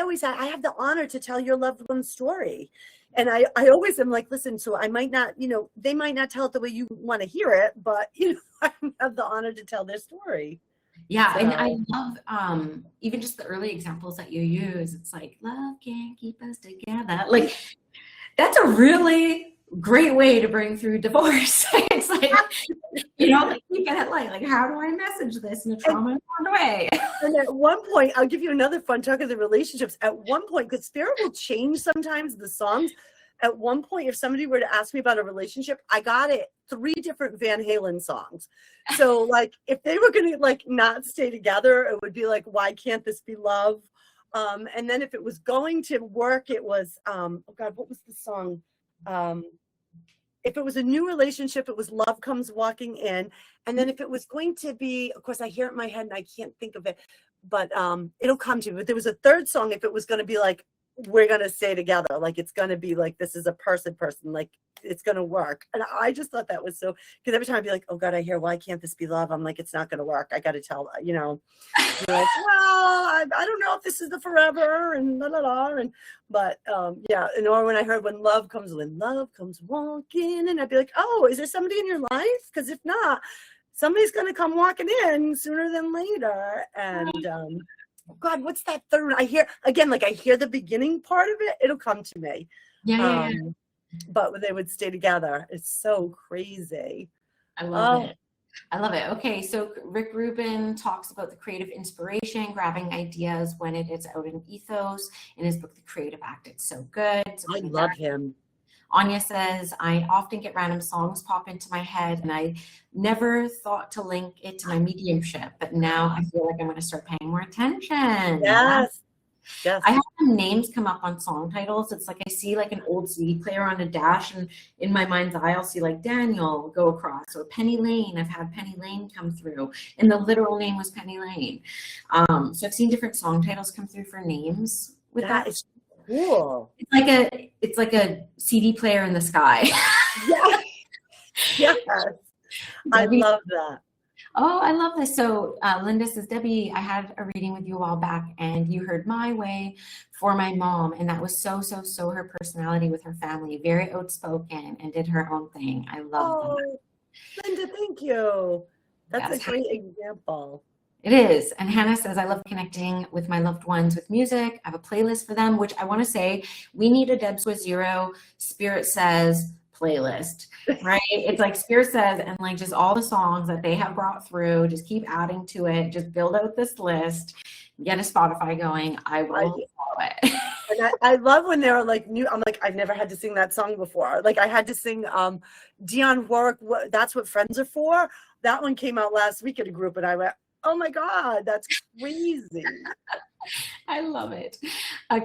have the honor to tell your loved one's story. And I always am like, listen, so I might not, they might not tell it the way you want to hear it, but I have the honor to tell their story. Yeah, so. And I love even just the early examples that you use. It's like, love can't keep us together. Like, that's a really great way to bring through divorce. It's like, like you get it like, how do I message this in a trauma-informed way? And at one point, I'll give you another fun talk of the relationships. At one point, because spirit will change sometimes the songs. At one point, if somebody were to ask me about a relationship, I got it 3 different Van Halen songs. So like, if they were going to like not stay together, it would be like, why can't this be love? And then if it was going to work, it was, oh God, what was the song? If it was a new relationship, it was Love Comes Walking In. And then if it was going to be, of course, I hear it in my head and I can't think of it, but it'll come to me. But there was a third song, if it was going to be like, we're going to stay together, like it's going to be like, this is a person, like it's going to work. And I just thought that was so, because every time I'd be like, oh God, I hear, why can't this be love? I'm like, it's not going to work. I got to tell, you're like, well, I don't know if this is the forever and blah, blah, blah. But yeah. And or when I heard when love comes walking, and I'd be like, oh, is there somebody in your life? Because if not, somebody's going to come walking in sooner than later. And God, what's that third one? I hear the beginning part of it. It'll come to me. Yeah. But when they would stay together, it's so crazy. I love it. I love it. Okay, so Rick Rubin talks about the creative inspiration, grabbing ideas when it is out in ethos in his book, The Creative Act. It's so good. So I love him. Anya says, I often get random songs pop into my head, and I never thought to link it to my mediumship, but now I feel like I'm going to start paying more attention. Yes. I have some names come up on song titles. It's like I see like an old CD player on a dash, and in my mind's eye, I'll see like Danielle go across, or Penny Lane. I've had Penny Lane come through, and the literal name was Penny Lane. So I've seen different song titles come through for names with that. Is cool. It's like a CD player in the sky. Yeah. Yes. I love that. Oh, I love this. So Linda says, Debbie, I had a reading with you a while back, and you heard My Way for my mom. And that was so her personality with her family, very outspoken and did her own thing. I love that. Linda, thank you. That's a great example. It is. And Hannah says, I love connecting with my loved ones with music. I have a playlist for them, which I want to say, we need a Deb Squizzero Spirit Says playlist, right? It's like Spirit Says, and like just all the songs that they have brought through, just keep adding to it, just build out this list, get a Spotify going. I will follow it. And I love when they're like new. I'm like, I've never had to sing that song before. Like I had to sing Dionne Warwick, That's What Friends Are For. That one came out last week at a group, and I went, oh my God, that's crazy. I love it.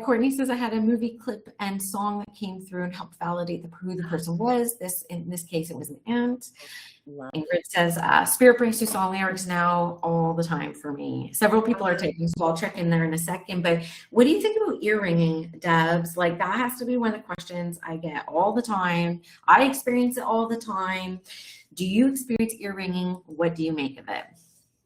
Courtney says, I had a movie clip and song that came through and helped validate who the person was. In this case, it was an aunt. Ingrid says, Spirit brings through song lyrics now all the time for me. Several people are taking, so I'll check in there in a second. But what do you think about ear ringing, Debs? Like, that has to be one of the questions I get all the time. I experience it all the time. Do you experience ear ringing? What do you make of it?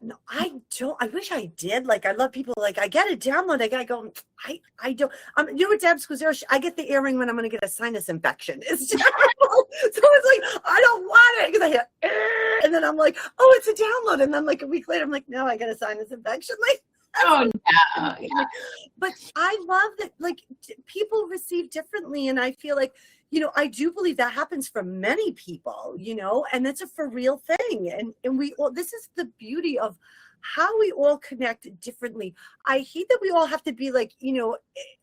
No, I don't. I wish I did. Like, I love people. Like, I get a download. I gotta go. I don't. You know what, Deb Squizzero? I get the earring when I'm gonna get a sinus infection. It's terrible. So it's like I don't want it because I hear, and then I'm like, oh, it's a download, and then like a week later, I'm like, no, I got a sinus infection. Like, oh yeah. But I love that. Like, people receive differently, and I feel like, you know, I do believe that happens for many people, you know, and that's a for real thing. And we all, this is the beauty of how we all connect differently. I hate that we all have to be like, you know,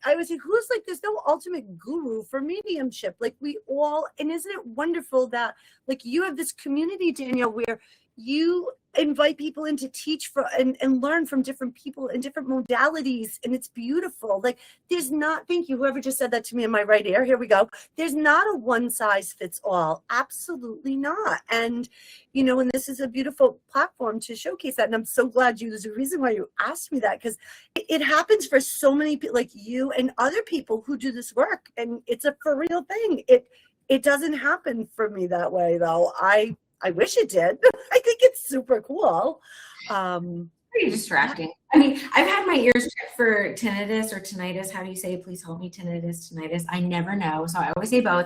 I would say, who's like, there's no ultimate guru for mediumship. Like, we all, and isn't it wonderful that like you have this community, Danielle, where you invite people in to teach for and learn from different people in different modalities, and it's beautiful. Like, there's not, thank you, whoever just said that to me in my right ear, here we go, there's not a one size fits all, absolutely not. And you know, and this is a beautiful platform to showcase that, and I'm so glad there's a reason why you asked me that, because it happens for so many people like you and other people who do this work, and it's a for real thing. It doesn't happen for me that way though. I wish it did. I think it's super cool. Pretty distracting. I mean, I've had my ears checked for tinnitus or tinnitus. How do you say, please help me, tinnitus, tinnitus? I never know. So I always say both.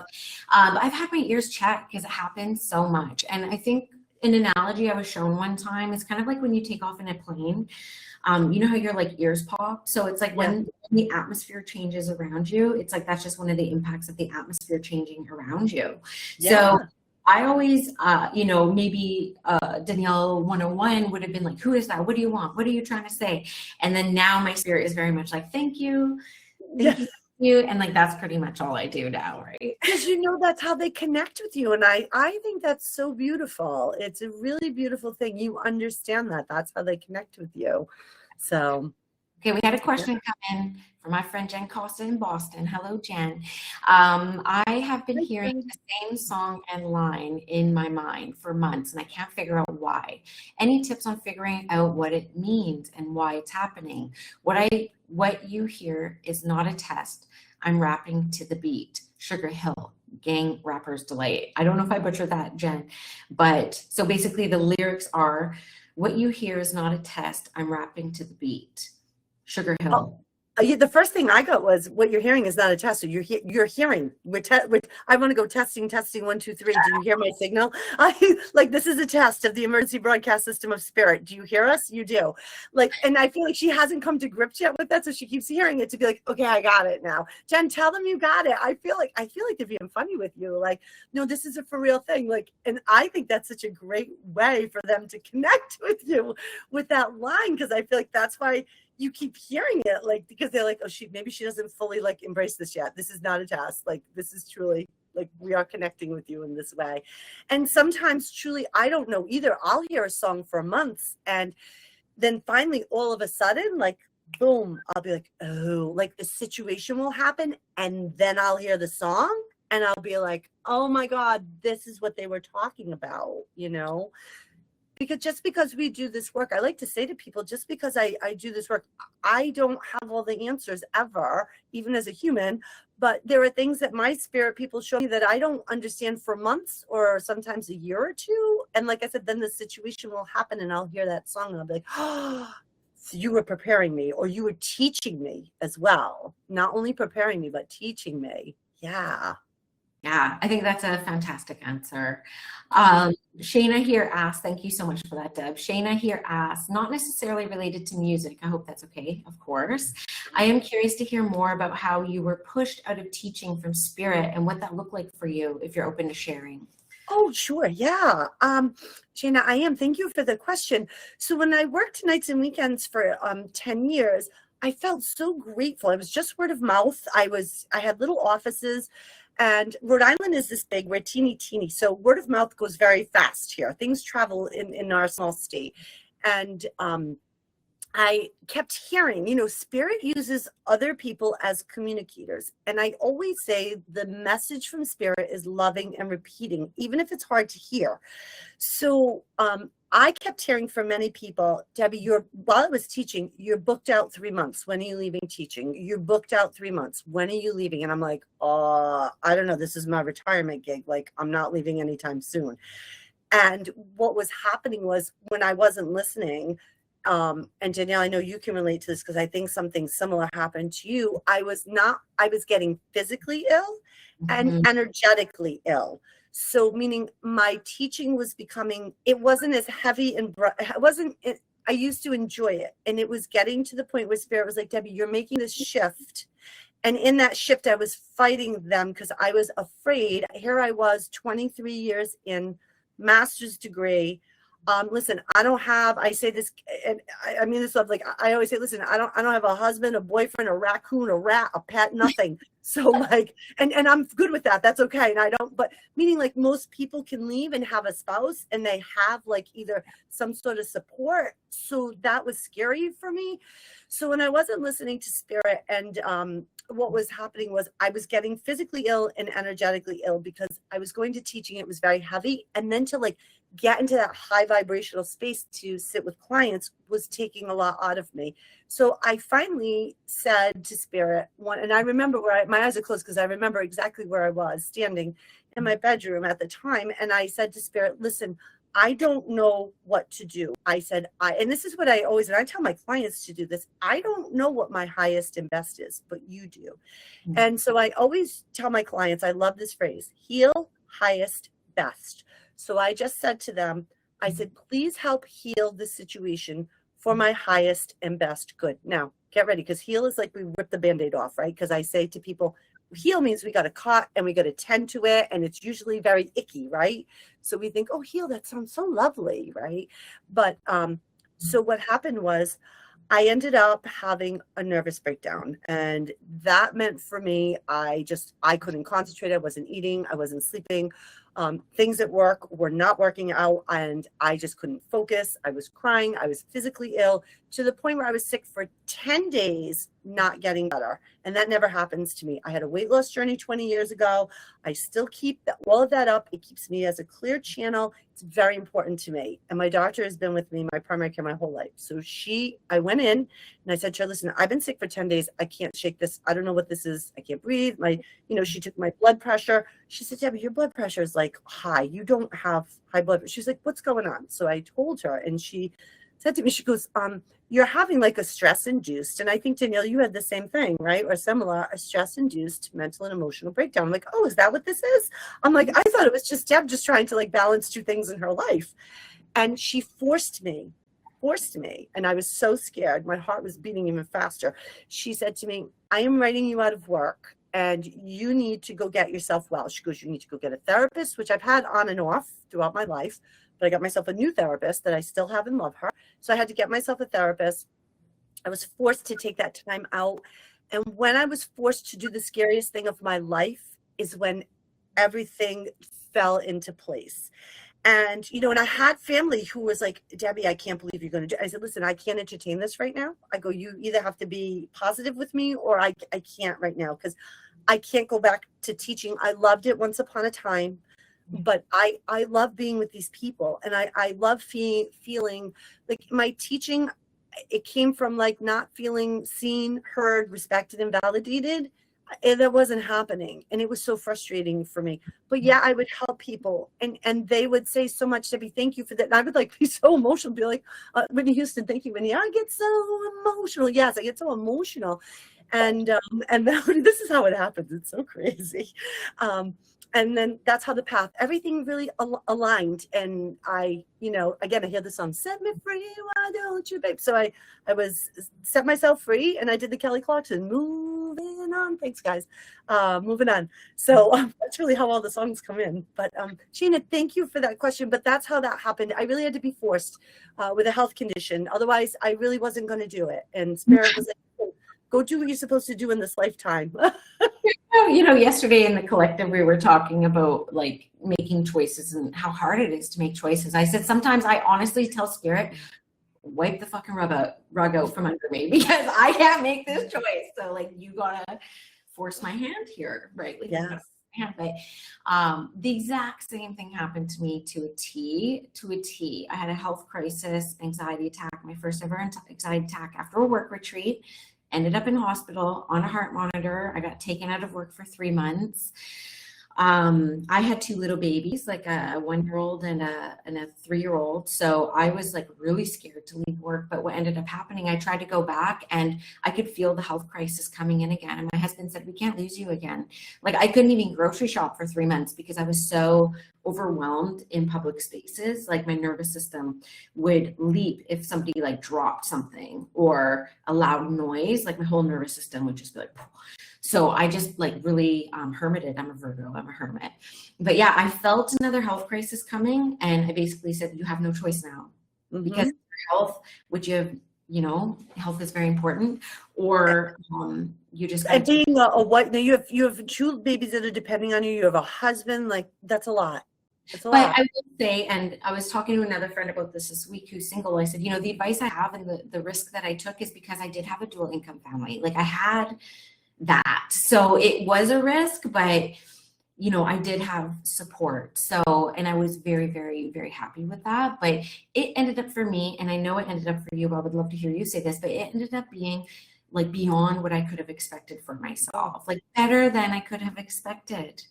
But I've had my ears checked because it happens so much. And I think an analogy I was shown one time is kind of like when you take off in a plane. You know how your like ears pop? So it's like when the atmosphere changes around you, it's like that's just one of the impacts of the atmosphere changing around you. Yeah. So I always, you know, maybe Danielle 101 would have been like, who is that? What do you want? What are you trying to say? And then now my spirit is very much like, thank you. Thank you. Thank you. And like, that's pretty much all I do now, right? Because you know, that's how they connect with you. And I think that's so beautiful. It's a really beautiful thing. You understand that. That's how they connect with you. So. Okay, we had a question come in from my friend Jen Costa in Boston. Hello, Jen. I have been hearing the same song and line in my mind for months, and I can't figure out why. Any tips on figuring out what it means and why it's happening? What you hear is not a test. I'm rapping to the beat. Sugar Hill, Gang Rappers Delight. I don't know if I butchered that, Jen, but so basically the lyrics are, what you hear is not a test. I'm rapping to the beat. Sugar Hill. The first thing I got was, what you're hearing is not a test. So you're hearing. I want to go testing 1 2 3. Do you hear my signal? Like, this is a test of the emergency broadcast system of spirit. Do you hear us? You do. Like, and I feel like she hasn't come to grips yet with that, so she keeps hearing it to be like, okay, I got it now. Jen, tell them you got it. I feel like they're being funny with you. Like, no, this is a for real thing. Like, and I think that's such a great way for them to connect with you with that line, because I feel like that's why you keep hearing it, like, because they're like, oh, maybe she doesn't fully like embrace this yet. This is not a test. Like, this is truly like, we are connecting with you in this way. And sometimes truly, I don't know either. I'll hear a song for months, and then finally, all of a sudden, like, boom, I'll be like, oh, like the situation will happen. And then I'll hear the song and I'll be like, oh my God, this is what they were talking about, you know? Because just because we do this work, I like to say to people, just because I do this work, I don't have all the answers ever, even as a human, but there are things that my spirit people show me that I don't understand for months or sometimes a year or two. And like I said, then the situation will happen and I'll hear that song and I'll be like, oh, so you were preparing me, or you were teaching me as well. Not only preparing me, but teaching me. Yeah. Yeah, I think that's a fantastic answer. Shayna here asks, thank you so much for that, Deb. Shayna here asks, not necessarily related to music. I hope that's okay, of course. I am curious to hear more about how you were pushed out of teaching from spirit and what that looked like for you, if you're open to sharing. Oh, sure. Yeah. Shayna, I am. Thank you for the question. So when I worked nights and weekends for 10 years, I felt so grateful. It was just word of mouth. I had little offices. And Rhode Island is this big, we're teeny. So word of mouth goes very fast here. Things travel in our small state. And I kept hearing, Spirit uses other people as communicators. And I always say the message from Spirit is loving and repeating, even if it's hard to hear. So I kept hearing from many people, Debbie, while I was teaching, you're booked out 3 months. When are you leaving teaching? You're booked out 3 months. When are you leaving? And I'm like, I don't know. This is my retirement gig. Like, I'm not leaving anytime soon. And what was happening was when I wasn't listening, and Danielle, I know you can relate to this because I think something similar happened to you. I was getting physically ill and energetically ill. So meaning my teaching was it wasn't as heavy and I used to enjoy it. And it was getting to the point where Spirit was like, Debbie, you're making this shift. And in that shift, I was fighting them because I was afraid. Here I was 23 years in, master's degree. Listen, I say this, and I mean this love, like I always say, listen, I don't have a husband, a boyfriend, a raccoon, a rat, a pet, nothing. So like, and I'm good with that. That's okay. And but meaning like most people can leave and have a spouse and they have like either some sort of support. So that was scary for me. So when I wasn't listening to Spirit and, what was happening was I was getting physically ill and energetically ill because I was going to teaching. It was very heavy. And then to like get into that high vibrational space to sit with clients was taking a lot out of me. So I finally said to Spirit and I remember my eyes are closed because I remember exactly where I was standing in my bedroom at the time. And I said to Spirit, listen, I don't know what to do. I said, and this is what I always, and I tell my clients to do this. I don't know what my highest and best is, but you do. Mm-hmm. And so I always tell my clients, I love this phrase, heal, highest, best. So I just said to them, I said, please help heal the situation for my highest and best good. Now, get ready, because heal is like we rip the Band-Aid off, right? Because I say to people, heal means we got to cut and we got to tend to it. And it's usually very icky, right? So we think, oh, heal, that sounds so lovely, right? But so what happened was I ended up having a nervous breakdown. And that meant for me, I couldn't concentrate. I wasn't eating. I wasn't sleeping. Things at work were not working out and I just couldn't focus. I was crying. I was physically ill to the point where I was sick for 10 days, not getting better. And that never happens to me. I had a weight loss journey 20 years ago. I still keep all of that up. It keeps me as a clear channel. It's very important to me. And my doctor has been with me, my primary care, my whole life. So I went in and I said to her, listen, I've been sick for 10 days. I can't shake this. I don't know what this is. I can't breathe. She took my blood pressure. She said, Debbie, your blood pressure is like high. You don't have high blood pressure. She's like, what's going on? So I told her and she said to me, she goes, you're having like a stress-induced, and I think, Danielle, you had the same thing, right? Or similar, a stress-induced mental and emotional breakdown. I'm like, oh, is that what this is? I'm like, I thought it was just Deb just trying to like balance two things in her life. And she forced me, and I was so scared. My heart was beating even faster. She said to me, I am writing you out of work, and you need to go get yourself well. She goes, you need to go get a therapist, which I've had on and off throughout my life. But I got myself a new therapist that I still have and love her. So I had to get myself a therapist. I was forced to take that time out. And when I was forced to do the scariest thing of my life is when everything fell into place. And, and I had family who was like, Debbie, I can't believe you're going to do it. I said, listen, I can't entertain this right now. I go, you either have to be positive with me or I can't right now because I can't go back to teaching. I loved it once upon a time. But I love being with these people and I love feeling like my teaching, it came from like not feeling seen, heard, respected, and validated. And that wasn't happening. And it was so frustrating for me. But yeah, I would help people and they would say so much, Debbie, thank you for that. And I would like be so emotional, be like, Whitney Houston, thank you, Whitney. I get so emotional. Yes, I get so emotional. And this is how it happens. It's so crazy. And then that's how the path, everything really aligned. And again, I hear the song, set me free, why don't you, babe? So I was set myself free and I did the Kelly Clarkson, moving on. Thanks, guys. Moving on. So that's really how all the songs come in. But Sheena, thank you for that question. But that's how that happened. I really had to be forced with a health condition. Otherwise, I really wasn't going to do it. And Spirit was like, go do what you're supposed to do in this lifetime. Yesterday in the collective, we were talking about like making choices and how hard it is to make choices. I said, sometimes I honestly tell Spirit, wipe the fucking rug out from under me because I can't make this choice. So like, you gotta force my hand here, right? Like, Yeah. but the exact same thing happened to me to a T. I had a health crisis, anxiety attack, my first ever anxiety attack after a work retreat. Ended up in hospital on a heart monitor. I got taken out of work for 3 months. I had 2 little babies, like a 1-year-old and a 3-year-old. So I was like really scared to leave work. But what ended up happening, I tried to go back and I could feel the health crisis coming in again. And my husband said, we can't lose you again. Like, I couldn't even grocery shop for 3 months because I was so overwhelmed in public spaces. Like, my nervous system would leap if somebody like dropped something or a loud noise. Like, my whole nervous system would just be like, so I just like really hermited. I'm a Virgo, I'm a hermit. But yeah, I felt another health crisis coming, and I basically said, you have no choice now, because health, which health is very important, or you just and being a wife. Now you have 2 babies that are depending on you. You have a husband. Like, that's a lot. It's a lot. But I will say, and I was talking to another friend about this week who's single. I said, the advice I have and the risk that I took is because I did have a dual income family. Like, I had that. So it was a risk, but I did have support. So, and I was very, very, very happy with that. But it ended up for me, and I know it ended up for you, but I would love to hear you say this, but it ended up being like beyond what I could have expected for myself, like better than I could have expected.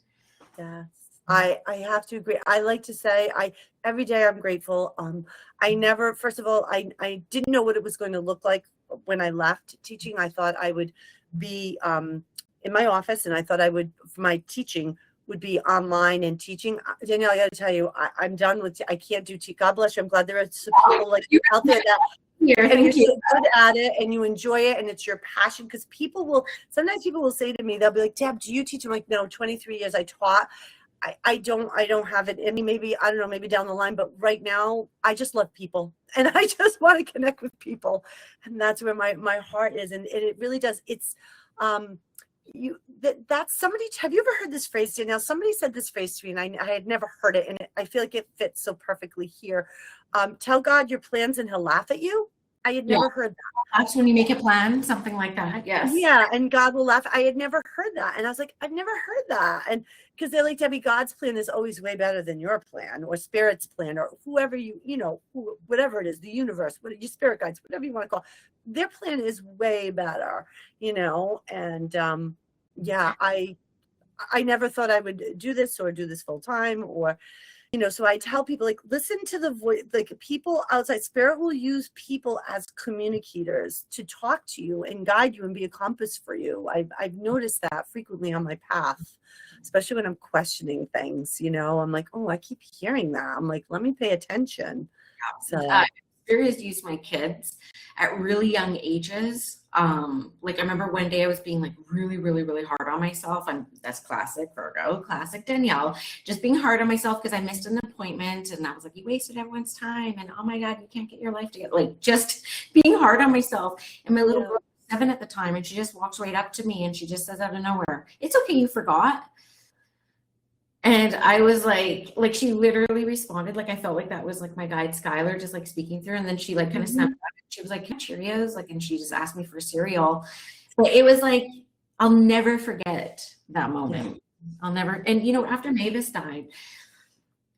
Yes. I have to agree. I like to say every day I'm grateful. I never, first of all, I didn't know what it was going to look like when I left teaching. I thought I would be in my office, and I thought my teaching would be online and teaching. Danielle, I got to tell you, I'm done with. I can't do teach. God bless you. I'm glad there are some people like you out there that and you're good at it and you enjoy it and it's your passion. Because sometimes people will say to me, they'll be like, Deb, do you teach? I'm like, no, 23 years I taught. I don't have it. I mean, maybe, I don't know, maybe down the line, but right now I just love people and I just want to connect with people. And that's where my heart is. And it really does. It's, that's somebody, have you ever heard this phrase, Danielle? Somebody said this phrase to me and I had never heard it. And I feel like it fits so perfectly here. Tell God your plans and he'll laugh at you. I had never heard that. That's when you make a plan, something like that. Yes. Yeah. And God will laugh. I had never heard that. And I was like, I've never heard that. And because they're like, Debbie, God's plan is always way better than your plan or spirit's plan or whoever whatever it is, the universe, what your spirit guides, whatever you want to call it, their plan is way better, and yeah, I never thought I would do this or do this full time or, so I tell people, like, listen to the voice, like people outside. Spirit will use people as communicators to talk to you and guide you and be a compass for you. I've noticed that frequently on my path, especially when I'm questioning things, I'm like, oh, I keep hearing that. I'm like, let me pay attention. So Spirit has used my kids at really young ages. Like, I remember one day I was being like really, really, really hard on myself. That's classic Virgo, classic Danielle, just being hard on myself because I missed an appointment and I was like, you wasted everyone's time. And oh my God, you can't get your life together. Like, just being hard on myself. And my little girl was 7 at the time, and she just walks right up to me and she just says out of nowhere, it's okay, you forgot. And I was like she literally responded, like I felt like that was like my guide Skylar just like speaking through. And then she like kind of snapped back. She was like, Cheerios, like, and she just asked me for cereal. But it was like, I'll never forget that moment. I'll never. And after Mavis died,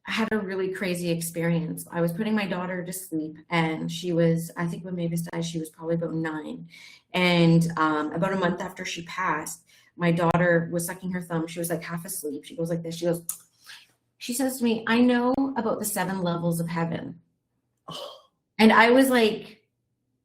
I had a really crazy experience. I was putting my daughter to sleep, and she was, I think when Mavis died, she was probably about 9. And about a month after she passed, my daughter was sucking her thumb. She was like half asleep. She goes like this. She says to me, I know about the 7 levels of heaven. And I was like,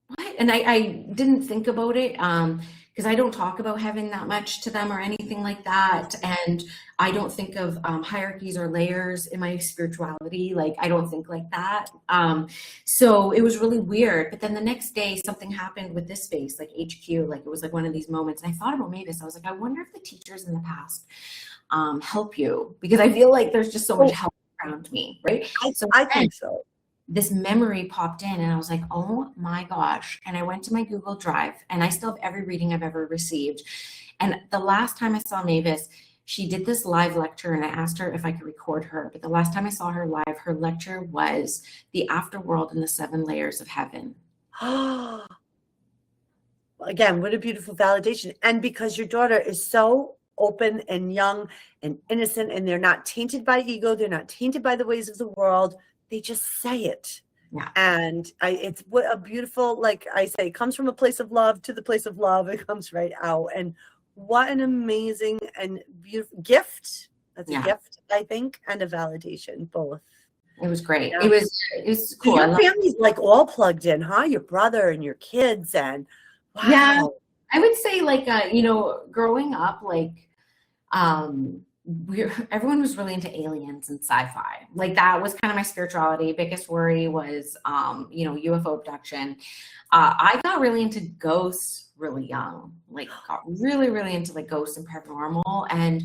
what? And I didn't think about it because I don't talk about heaven that much to them or anything like that. And I don't think of hierarchies or layers in my spirituality. Like, I don't think like that. So it was really weird. But then the next day, something happened with this space, like HQ, like it was like one of these moments. And I thought about Mavis. I was like, I wonder if the teachers in the past help you, because I feel like there's just so much help around me, right? I think so. This memory popped in and I was like, oh my gosh. And I went to my Google Drive and I still have every reading I've ever received. And the last time I saw Mavis, she did this live lecture, and I asked her if I could record her. But the last time I saw her live, her lecture was The Afterworld and the 7 Layers of Heaven. Again, what a beautiful validation. And because your daughter is so open and young and innocent, and they're not tainted by ego, they're not tainted by the ways of the world, they just say it. Yeah. And it's what a beautiful, like I say, it comes from a place of love to the place of love. It comes right out. And what an amazing and beautiful gift. That's a gift, I think, and a validation, both. It was great. Yeah. It was cool. So your family's like all plugged in, huh? Your brother and your kids, and wow. Yeah, I would say like, growing up, like, everyone was really into aliens and sci-fi. Like that was kind of my spirituality. Biggest worry was, UFO abduction. I got really into ghosts really young, like got really, really into like ghosts and paranormal. And,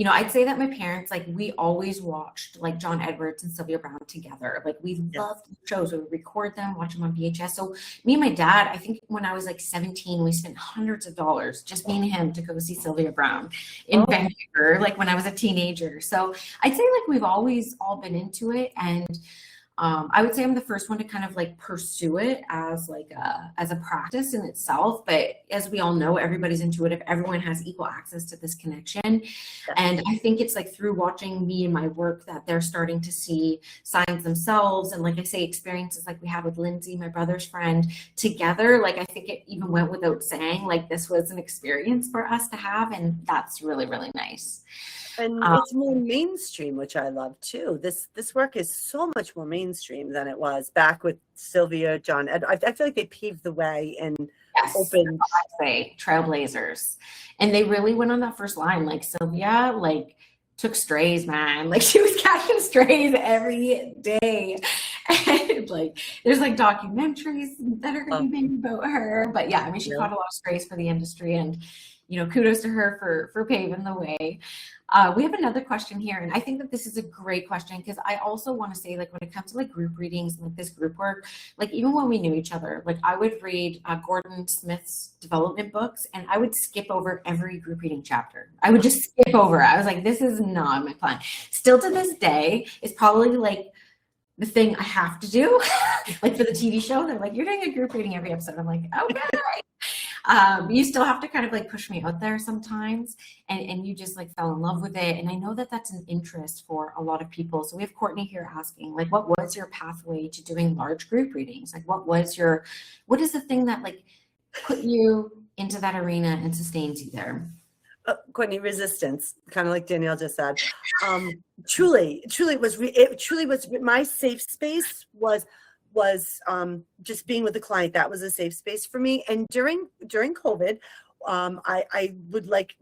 I'd say that my parents, like we always watched like John Edwards and Sylvia Brown together. Like we loved the shows. We would record them, watch them on VHS. So me and my dad, I think when I was like 17, we spent hundreds of dollars, just me and him, to go see Sylvia Brown in Vancouver, like when I was a teenager. So I'd say like we've always all been into it. And I would say I'm the first one to kind of like pursue it as like as a practice in itself. But as we all know, everybody's intuitive. Everyone has equal access to this connection. And I think it's like through watching me and my work that they're starting to see signs themselves. And like I say, experiences like we had with Lindsay, my brother's friend, together. Like I think it even went without saying, like this was an experience for us to have. And that's really, really nice. And it's more mainstream, which I love too. This work is so much more mainstream than it was back with Sylvia, John. I feel like they paved the way and opened. I'd say trailblazers, and they really went on that first line. Like Sylvia, like took strays, man. Like she was catching strays every day, and like there's like documentaries that are going to be made about her. But yeah, I mean, she caught a lot of strays for the industry, and kudos to her for paving the way. We have another question here, and I think that this is a great question because I also want to say, like, when it comes to like group readings and like this group work, like even when we knew each other, like I would read Gordon Smith's development books, and I would skip over every group reading chapter. I would just skip over it. I was like, this is not my plan. Still to this day, it's probably like the thing I have to do. Like for the TV show, they're like, you're doing a group reading every episode. I'm like, okay. You still have to kind of like push me out there sometimes, and you just like fell in love with it. And I know that that's an interest for a lot of people. So we have Courtney here asking, like, what was your pathway to doing large group readings? Like, what is the thing that like put you into that arena and sustains you there? Courtney, resistance, kind of like Danielle just said. Truly was my safe space was just being with the client. That was a safe space for me. And during COVID, I would like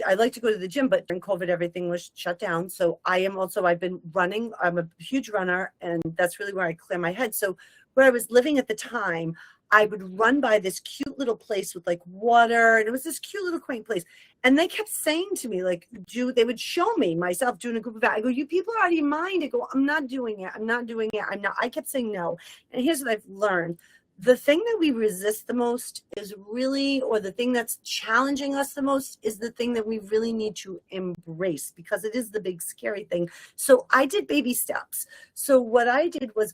I like to go to the gym, but during COVID, everything was shut down. So I've been running. I'm a huge runner, and that's really where I clear my head. So where I was living at the time, I would run by this cute little place with like water, and it was this cute little quaint place. And they kept saying to me, like, they would show me myself doing a group of that. I go, you people are out of your mind. I go, I'm not doing it. I kept saying no. And here's what I've learned. The thing that we resist the most is really, or the thing that's challenging us the most is the thing that we really need to embrace, because it is the big scary thing. So I did baby steps. So what I did was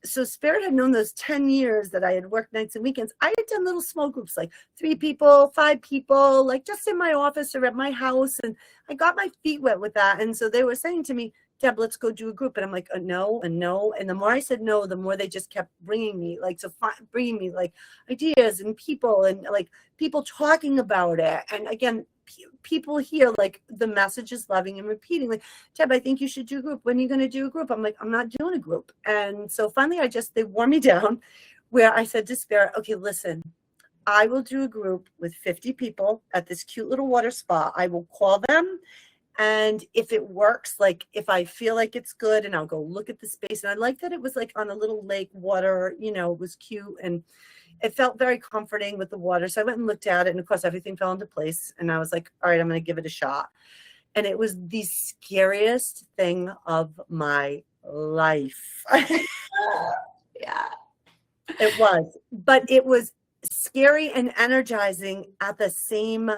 so Spirit had known those 10 years that I had worked nights and weekends. I had done little small groups, like 3 people, 5 people, like just in my office or at my house. And I got my feet wet with that. And so they were saying to me, Deb, let's go do a group. And I'm like, no, and no. And the more I said no, the more they just kept bringing me like ideas and like people talking about it. And again, people hear like the message is loving and repeating, like, Deb, I think you should do a group. When are you going to do a group? I'm like, I'm not doing a group. And so finally they wore me down, where I said to Spirit, okay, listen, I will do a group with 50 people at this cute little water spa. I will call them. And if it works, like if I feel like it's good, and I'll go look at the space. And I like that it was like on a little lake, water, it was cute. And it felt very comforting with the water. So I went and looked at it, and of course everything fell into place. And I was like, all right, I'm going to give it a shot. And it was the scariest thing of my life. Yeah, it was, but it was scary and energizing at the same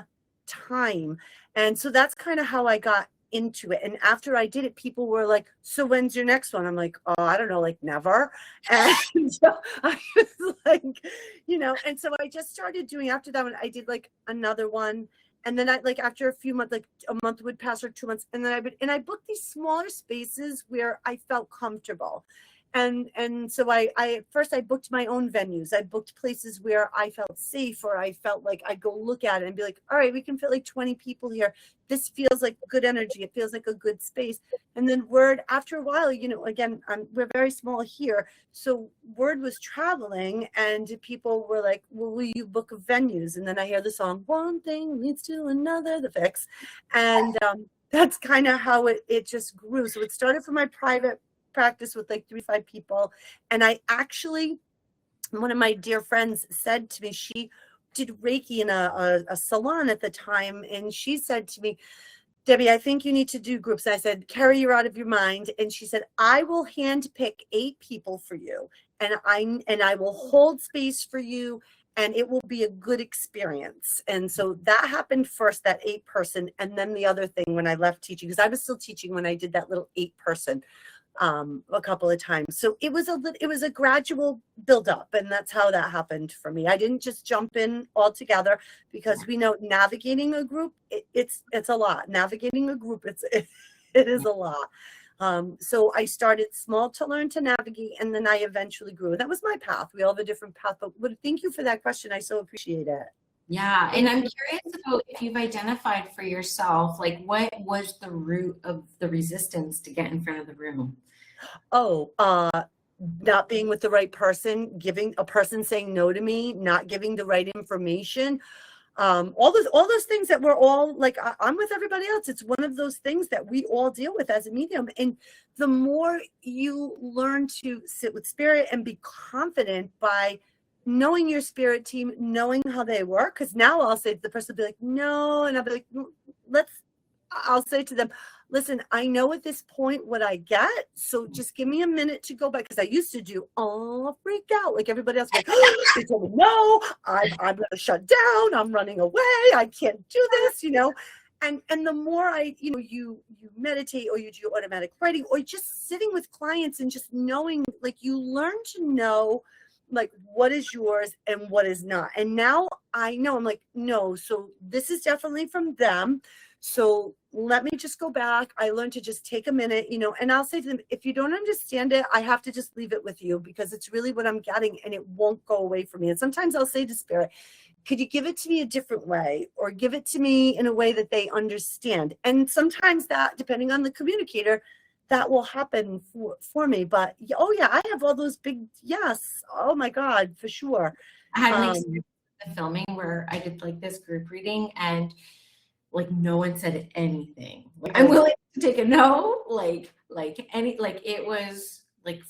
time. And so that's kind of how I got into it. And after I did it, people were like, so when's your next one? I'm like, oh, I don't know, like never. And so I was like, you know, and so I just started doing, after that one, I did like another one. And then I, like, after a few months, like a month would pass or 2 months. And then I booked these smaller spaces where I felt comfortable. And so at first I booked my own venues. I booked places where I felt safe, or I felt like I'd go look at it and be like, all right, we can fit like 20 people here. This feels like good energy. It feels like a good space. And then word, after a while, you know, again, we're very small here. So word was traveling, and people were like, well, will you book venues? And then I hear the song, one thing leads to another, The Fix. And that's kind of how it just grew. So it started from my private practice with like 3 to 5 people. And I actually, one of my dear friends said to me, she did Reiki in a salon at the time. And she said to me, Debbie, I think you need to do groups. And I said, Carrie, you're out of your mind. And she said, I will hand pick 8 people for you. And I will hold space for you. And it will be a good experience. And so that happened first, that 8 person. And then the other thing, when I left teaching, because I was still teaching when I did that little 8 person a couple of times. So it was a gradual build up, and that's how that happened for me. I didn't just jump in altogether, because we know navigating a group, it's a lot. Navigating a group, it is a lot. So I started small to learn to navigate, and then I eventually grew. That was my path. We all have a different path, but thank you for that question. I so appreciate it. Yeah. And I'm curious about if you've identified for yourself, like, what was the root of the resistance to get in front of the room? Oh, not being with the right person, giving a person saying no to me, not giving the right information. All those things that we're all like, I'm with everybody else. It's one of those things that we all deal with as a medium. And the more you learn to sit with spirit and be confident by knowing your spirit team, knowing how they work, because now I'll say to the person, be like, no, and I'll be like, I'll say to them, listen, I know at this point what I get, so just give me a minute to go back, because I used to do, freak out like everybody else. Like, they told me, no, I'm going to shut down. I'm running away. I can't do this, you know. And the more you meditate, or you do automatic writing, or just sitting with clients and just knowing, like, you learn to know, like, what is yours and what is not. And now I know, I'm like, no, so this is definitely from them. So let me just go back. I learned to just take a minute, you know, and I'll say to them, if you don't understand it, I have to just leave it with you, because it's really what I'm getting, and it won't go away from me. And sometimes I'll say to spirit, could you give it to me a different way, or give it to me in a way that they understand? And sometimes that, depending on the communicator, that will happen for me. But oh yeah, I have all those big yes. Oh my God, for sure. I had an experience with the filming where I did like this group reading, and like no one said anything. Like, I'm willing to take a no. Like it was like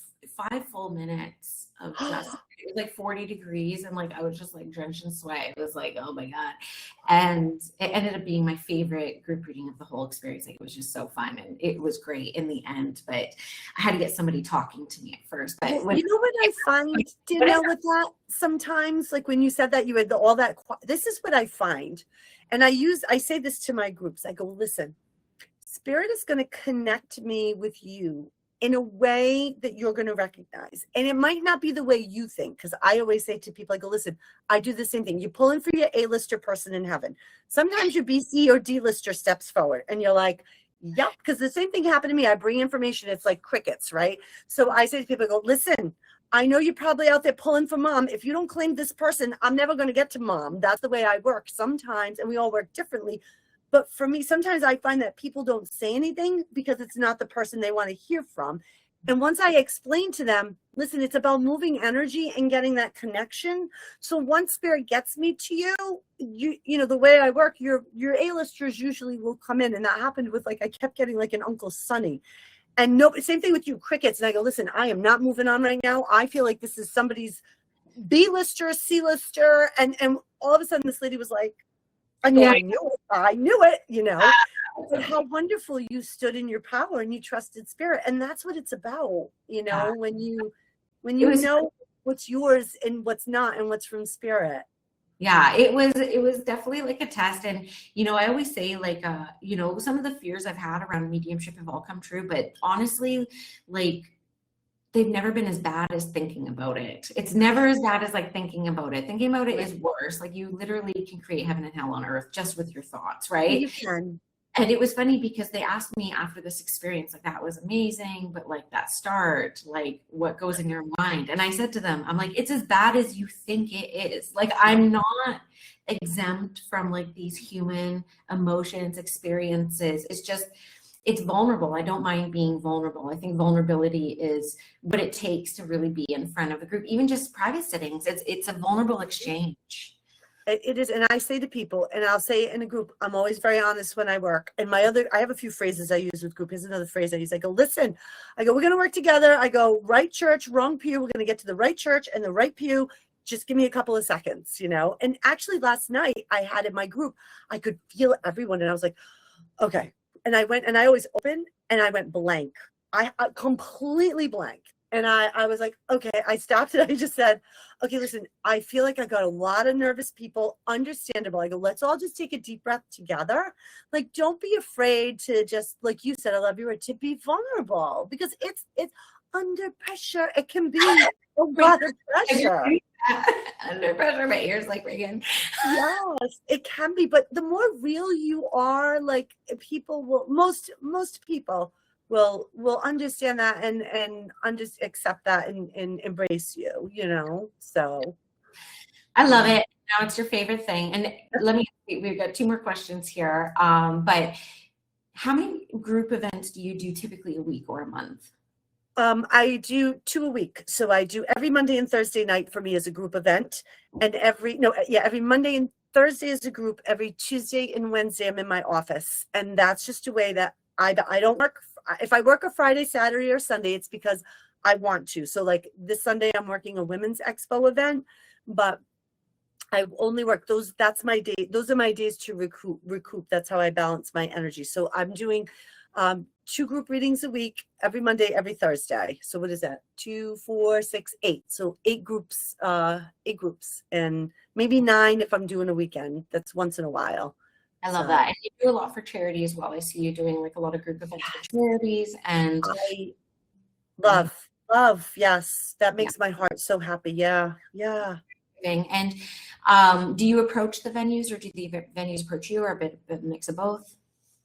5 full minutes of just, it was like 40 degrees, and like I was just like drenched in sweat. It was like, oh my God. And it ended up being my favorite group reading of the whole experience. Like, it was just so fun, and it was great in the end, but I had to get somebody talking to me at first. But you know what I find, Danielle, with that sometimes, like when you said that you had all that, this is what I find. And I say this to my groups. I go, listen, spirit is going to connect me with you in a way that you're going to recognize. And it might not be the way you think, because I always say to people, I go, listen, I do the same thing. You pull in for your A-lister person in heaven. Sometimes your BC or D-lister steps forward, and you're like, yep, because the same thing happened to me. I bring information. It's like crickets, right? So I say to people, I go, listen, I know you're probably out there pulling for mom. If you don't claim this person, I'm never going to get to mom. That's the way I work sometimes, and we all work differently. But for me, sometimes I find that people don't say anything because it's not the person they want to hear from. And once I explain to them, listen, it's about moving energy and getting that connection. So once spirit gets me to you know, the way I work, your A-listers usually will come in. And that happened with, like, I kept getting like an Uncle Sonny. And no, same thing with you, crickets. And I go, listen, I am not moving on right now. I feel like this is somebody's B-lister, C-lister. And all of a sudden this lady was like, I go, yeah. I knew it, you know. But how wonderful you stood in your power and you trusted spirit. And that's what it's about, you know, when you know what's yours and what's not and what's from spirit. Yeah, it was definitely like a test. And I always say like some of the fears I've had around mediumship have all come true, but honestly, like they've never been as bad as thinking about it. It's never as bad as like thinking about it. Thinking about it is worse. Like you literally can create heaven and hell on earth just with your thoughts, right? You can. And it was funny because they asked me after this experience, like, that was amazing, but like that start, like what goes in your mind? And I said to them, I'm like, it's as bad as you think it is. Like, I'm not exempt from like these human emotions, experiences. It's vulnerable. I don't mind being vulnerable. I think vulnerability is what it takes to really be in front of a group, even just private sittings. It's a vulnerable exchange. It is. And I say to people, and I'll say it in a group, I'm always very honest when I work. And I have a few phrases I use with group. Here's another phrase I use. I go, listen, we're going to work together. I go, right church, wrong pew. We're going to get to the right church and the right pew. Just give me a couple of seconds, And actually last night I had in my group, I could feel everyone. And I was like, okay. And I went, and I always open, and I went blank. I completely blank. And I was like, okay, I stopped and I just said, okay, listen, I feel like I got a lot of nervous people, understandable. I go, let's all just take a deep breath together. Like, don't be afraid to just, like you said, I love you, word, to be vulnerable, because it's under pressure. It can be a lot of pressure. Under pressure, my ears like ringing. Yes, it can be. But the more real you are, like people will, most people will understand that and accept that and embrace you, so I love it. Now it's your favorite thing. And let me see, we've got 2 more questions here. But how many group events do you do typically a week or a month? I do 2 a week. So I do every Monday and Thursday night for me as a group event, and every Monday and Thursday is a group. Every Tuesday and Wednesday I'm in my office, and that's just a way that I don't work. If I work a Friday, Saturday, or Sunday, it's because I want to. So like this Sunday, I'm working a women's expo event, but I only work those. That's my day. Those are my days to recoup. That's how I balance my energy. So I'm doing 2 group readings a week, every Monday, every Thursday. So what is that? 2, 4, 6, 8. So 8 groups, and maybe 9 if I'm doing a weekend. That's once in a while. I love that. And you do a lot for charity as well. I see you doing like a lot of group events for charities, and I love. Yes, that makes my heart so happy. Yeah. And do you approach the venues, or do the venues approach you, or a bit of a mix of both?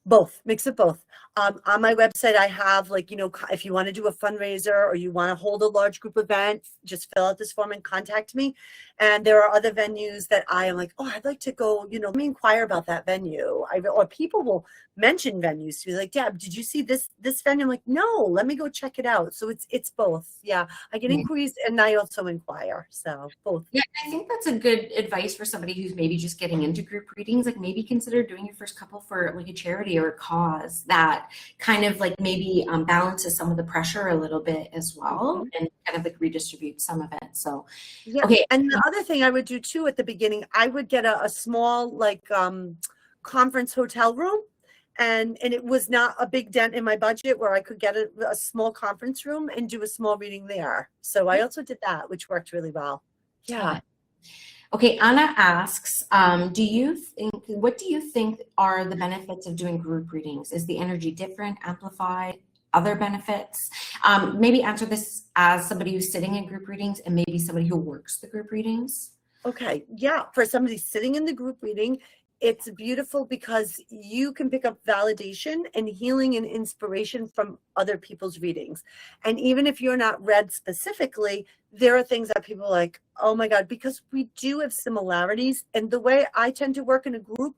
Both, mix of both. On my website, I have if you want to do a fundraiser or you want to hold a large group event, just fill out this form and contact me. And there are other venues that I am like, oh, I'd like to go, let me inquire about that venue. Or people will mention venues to me like, Deb, did you see this venue? I'm like, no, let me go check it out. So it's both. Yeah, I get inquiries and I also inquire. So both. Yeah, I think that's a good advice for somebody who's maybe just getting into group readings. Like maybe consider doing your first couple for like a charity or a cause that kind of like maybe balances some of the pressure a little bit as well, and kind of like redistribute some of it. So, yeah. Okay. And the other thing I would do too at the beginning, I would get a small conference hotel room. And it was not a big dent in my budget where I could get a small conference room and do a small reading there. So I also did that, which worked really well. Yeah. Okay, Anna asks, what do you think are the benefits of doing group readings? Is the energy different, amplified, other benefits? Maybe answer this as somebody who's sitting in group readings and maybe somebody who works the group readings. Okay, yeah, for somebody sitting in the group reading, it's beautiful because you can pick up validation and healing and inspiration from other people's readings. And even if you're not read specifically, there are things that people are like, oh my God, because we do have similarities. And the way I tend to work in a group,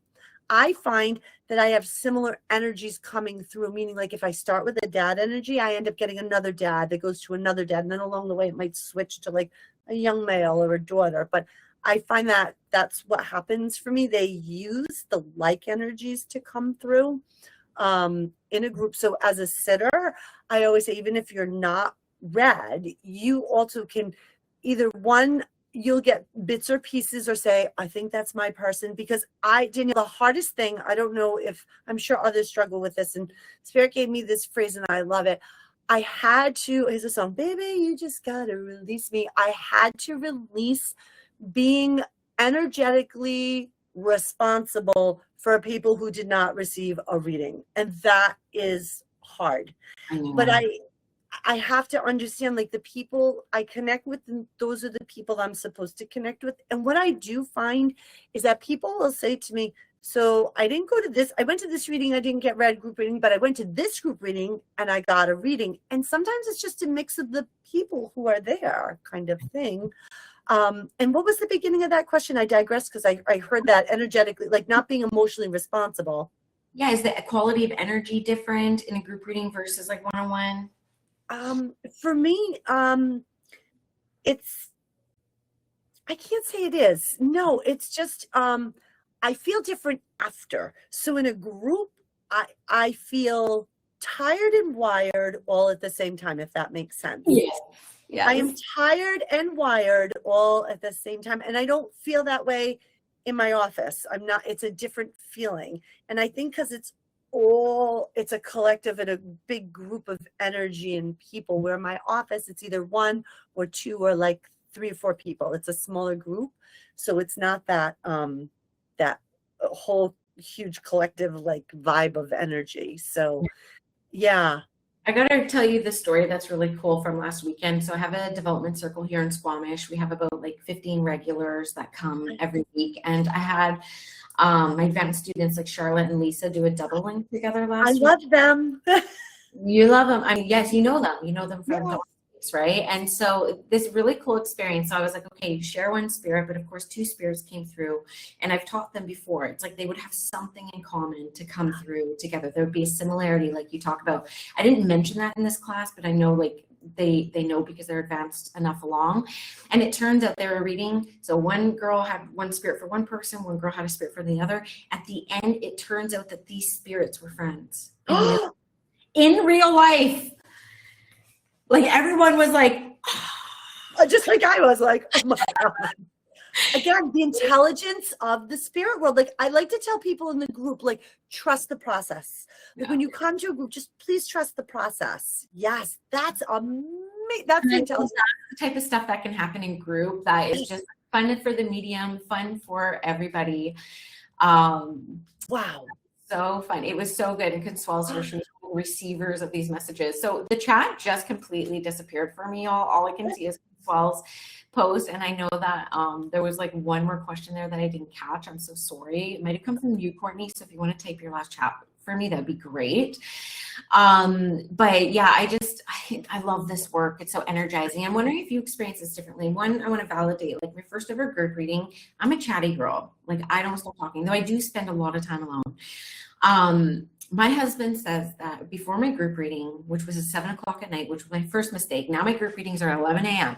I find that I have similar energies coming through, meaning like if I start with a dad energy, I end up getting another dad that goes to another dad. And then along the way, it might switch to like a young male or a daughter. But I find that that's what happens for me. They use the like energies to come through in a group. So as a sitter, I always say, even if you're not read, you also can either you'll get bits or pieces or say, I think that's my person. Because Danielle, the hardest thing, I don't know if, I'm sure others struggle with this, and Spirit gave me this phrase and I love it. I had to, here's a song, baby, you just gotta release me. I had to release being energetically responsible for people who did not receive a reading. And that is hard. But I have to understand, like, the people I connect with, those are the people I'm supposed to connect with. And what I do find is that people will say to me, so I didn't go to this, I went to this reading, I didn't get read group reading, but I went to this group reading and I got a reading. And sometimes it's just a mix of the people who are there, kind of thing. And what was the beginning of that question? I digress because I heard that energetically, like not being emotionally responsible. Yeah, is the quality of energy different in a group reading versus like one-on-one? For me, it's, I can't say it is. No, it's just, I feel different after. So in a group, I feel tired and wired all at the same time, if that makes sense. Yes. Yes. I am tired and wired all at the same time. And I don't feel that way in my office. I'm not, it's a different feeling. And I think because it's a collective and a big group of energy and people, where my office, it's either one or two or like 3 or 4 people. It's a smaller group. So it's not that, that whole huge collective like vibe of energy. So yeah. I got to tell you the story that's really cool from last weekend. So I have a development circle here in Squamish. We have about like 15 regulars that come every week. And I had my advanced students like Charlotte and Lisa do a double link together last week. I love them. You love them. I mean, yes, you know them. You know them from Yeah. right? And so this really cool experience. So I was like, okay, you share one spirit, but of course 2 spirits came through, and I've taught them before. It's like they would have something in common to come through together. There would be a similarity, like you talk about. I didn't mention that in this class, but I know like they know because they're advanced enough along. And it turns out they were reading. So one girl had one spirit for one person, one girl had a spirit for the other. At the end, it turns out that these spirits were friends in real life. Like everyone was like, just like I was like, oh my God. Again, the intelligence of the spirit world. Like I like to tell people in the group, like, trust the process. Like when you come to a group, just please trust the process. Yes, that's amazing. That's the intelligence. That's the type of stuff that can happen in group that is just fun for the medium, fun for everybody. Wow. So fun. It was so good. And Consuel's receivers of these messages. So the chat just completely disappeared for me. All I can see is Consuel's post. And I know that there was like one more question there that I didn't catch. I'm so sorry. It might have come from you, Courtney. So if you want to type your last chat for me, that'd be great. But yeah, I love this work. It's so energizing. I'm wondering if you experience this differently. One, I want to validate, like my first ever group reading, I'm a chatty girl. Like I don't stop talking, though I do spend a lot of time alone. My husband says that before my group reading, which was at 7 o'clock at night, which was my first mistake. Now my group readings are 11 a.m.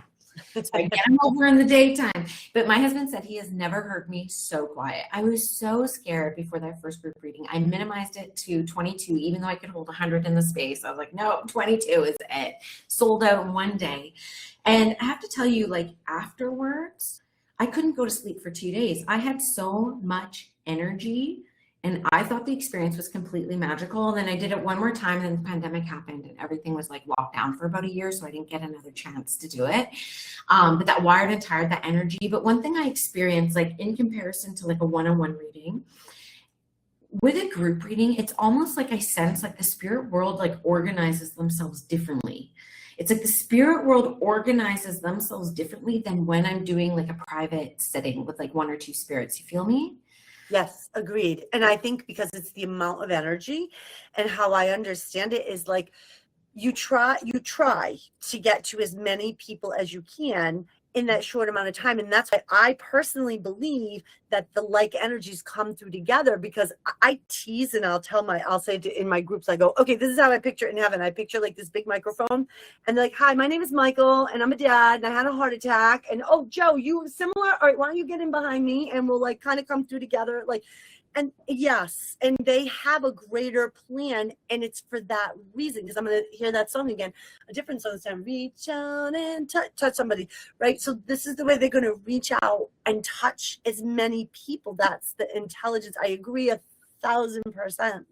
So I get them over in the daytime. But my husband said he has never heard me so quiet. I was so scared before that first group reading. I minimized it to 22, even though I could hold 100 in the space. I was like, no, 22 is it. Sold out in one day. And I have to tell you, like afterwards, I couldn't go to sleep for 2 days. I had so much energy. And I thought the experience was completely magical. And then I did it one more time, and then the pandemic happened and everything was like locked down for about a year. So I didn't get another chance to do it. But that wired and tired, that energy. But one thing I experienced, like in comparison to like a one-on-one reading, with a group reading, it's almost like I sense like the spirit world like organizes themselves differently. It's like the spirit world organizes themselves differently than when I'm doing like a private setting with like 1 or 2 spirits. You feel me? Yes, agreed. And I think because it's the amount of energy, and how I understand it is like you try to get to as many people as you can in that short amount of time. And that's why I personally believe that the like energies come through together, because I tease and I'll say in my groups, I go, okay, this is how I picture it in heaven. I picture like this big microphone and they're like, hi, my name is Michael and I'm a dad and I had a heart attack. And oh, Joe, you similar? All right, why don't you get in behind me and we'll like kind of come through together. Like, and yes, and they have a greater plan, and it's for that reason, because I'm going to hear that song again, a different song this time, reach out and touch somebody, right? So this is the way they're going to reach out and touch as many people. That's the intelligence. I agree 1,000%.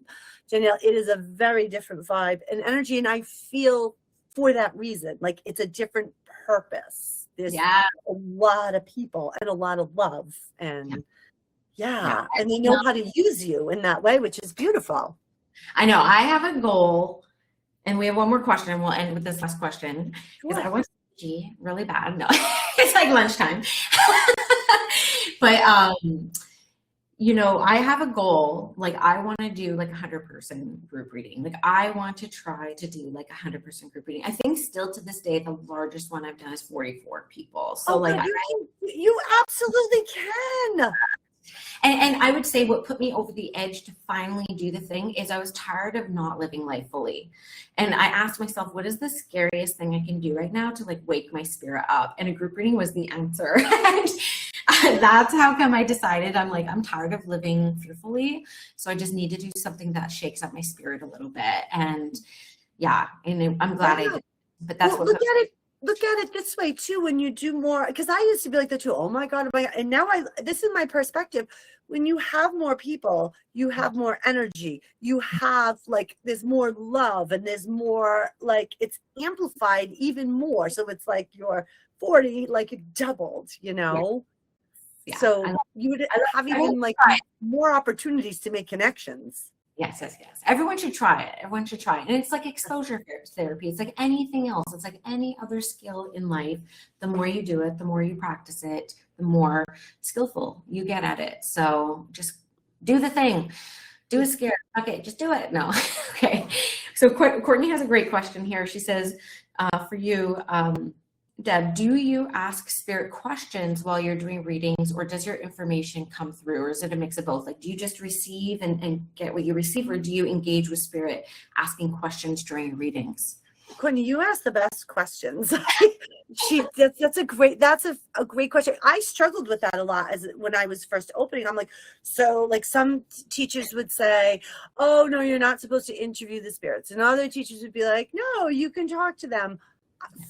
Danielle, it is a very different vibe and energy, and I feel for that reason, like it's a different purpose. there's Yeah. a lot of people and a lot of love, and Yeah. and they know how to use you in that way, which is beautiful. I know. I have a goal, and we have one more question, and we'll end with this last question because I want to pee really bad. No, it's like lunchtime. But you know, I have a goal. Like, I want to do like 100-person group reading. Like, I want to try to do like 100% group reading. I think still to this day, the largest one I've done is 44 people. So like, you absolutely can. And I would say what put me over the edge to finally do the thing is I was tired of not living life fully. And I asked myself, what is the scariest thing I can do right now to like wake my spirit up? And a group reading was the answer. And that's how come I decided I'm tired of living fearfully. So I just need to do something that shakes up my spirit a little bit. And yeah, and I'm glad I did. But that's what look at it this way too. When you do more, because I used to be like that too. Oh my God. And now this is my perspective. When you have more people, you have more energy. You have like, there's more love, and there's more, like, it's amplified even more. So it's like you're 40, like it doubled, you know? Yeah. So you would have even like more opportunities to make connections. Yes. Everyone should try it. Everyone should try it. And it's like exposure therapy. It's like anything else. It's like any other skill in life. The more you do it, the more you practice it, the more skillful you get at it. So just do the thing. Do a scare. Okay, just do it. No. Okay. So Courtney has a great question here. She says, for you, Deb, do you ask spirit questions while you're doing readings, or does your information come through, or is it a mix of both? Like, do you just receive and get what you receive, or do you engage with spirit asking questions during your readings? Courtney, you ask the best questions. That's a great question. I struggled with that a lot when I was first opening. I'm like, so like some teachers would say, oh no, you're not supposed to interview the spirits. And other teachers would be like, no, you can talk to them.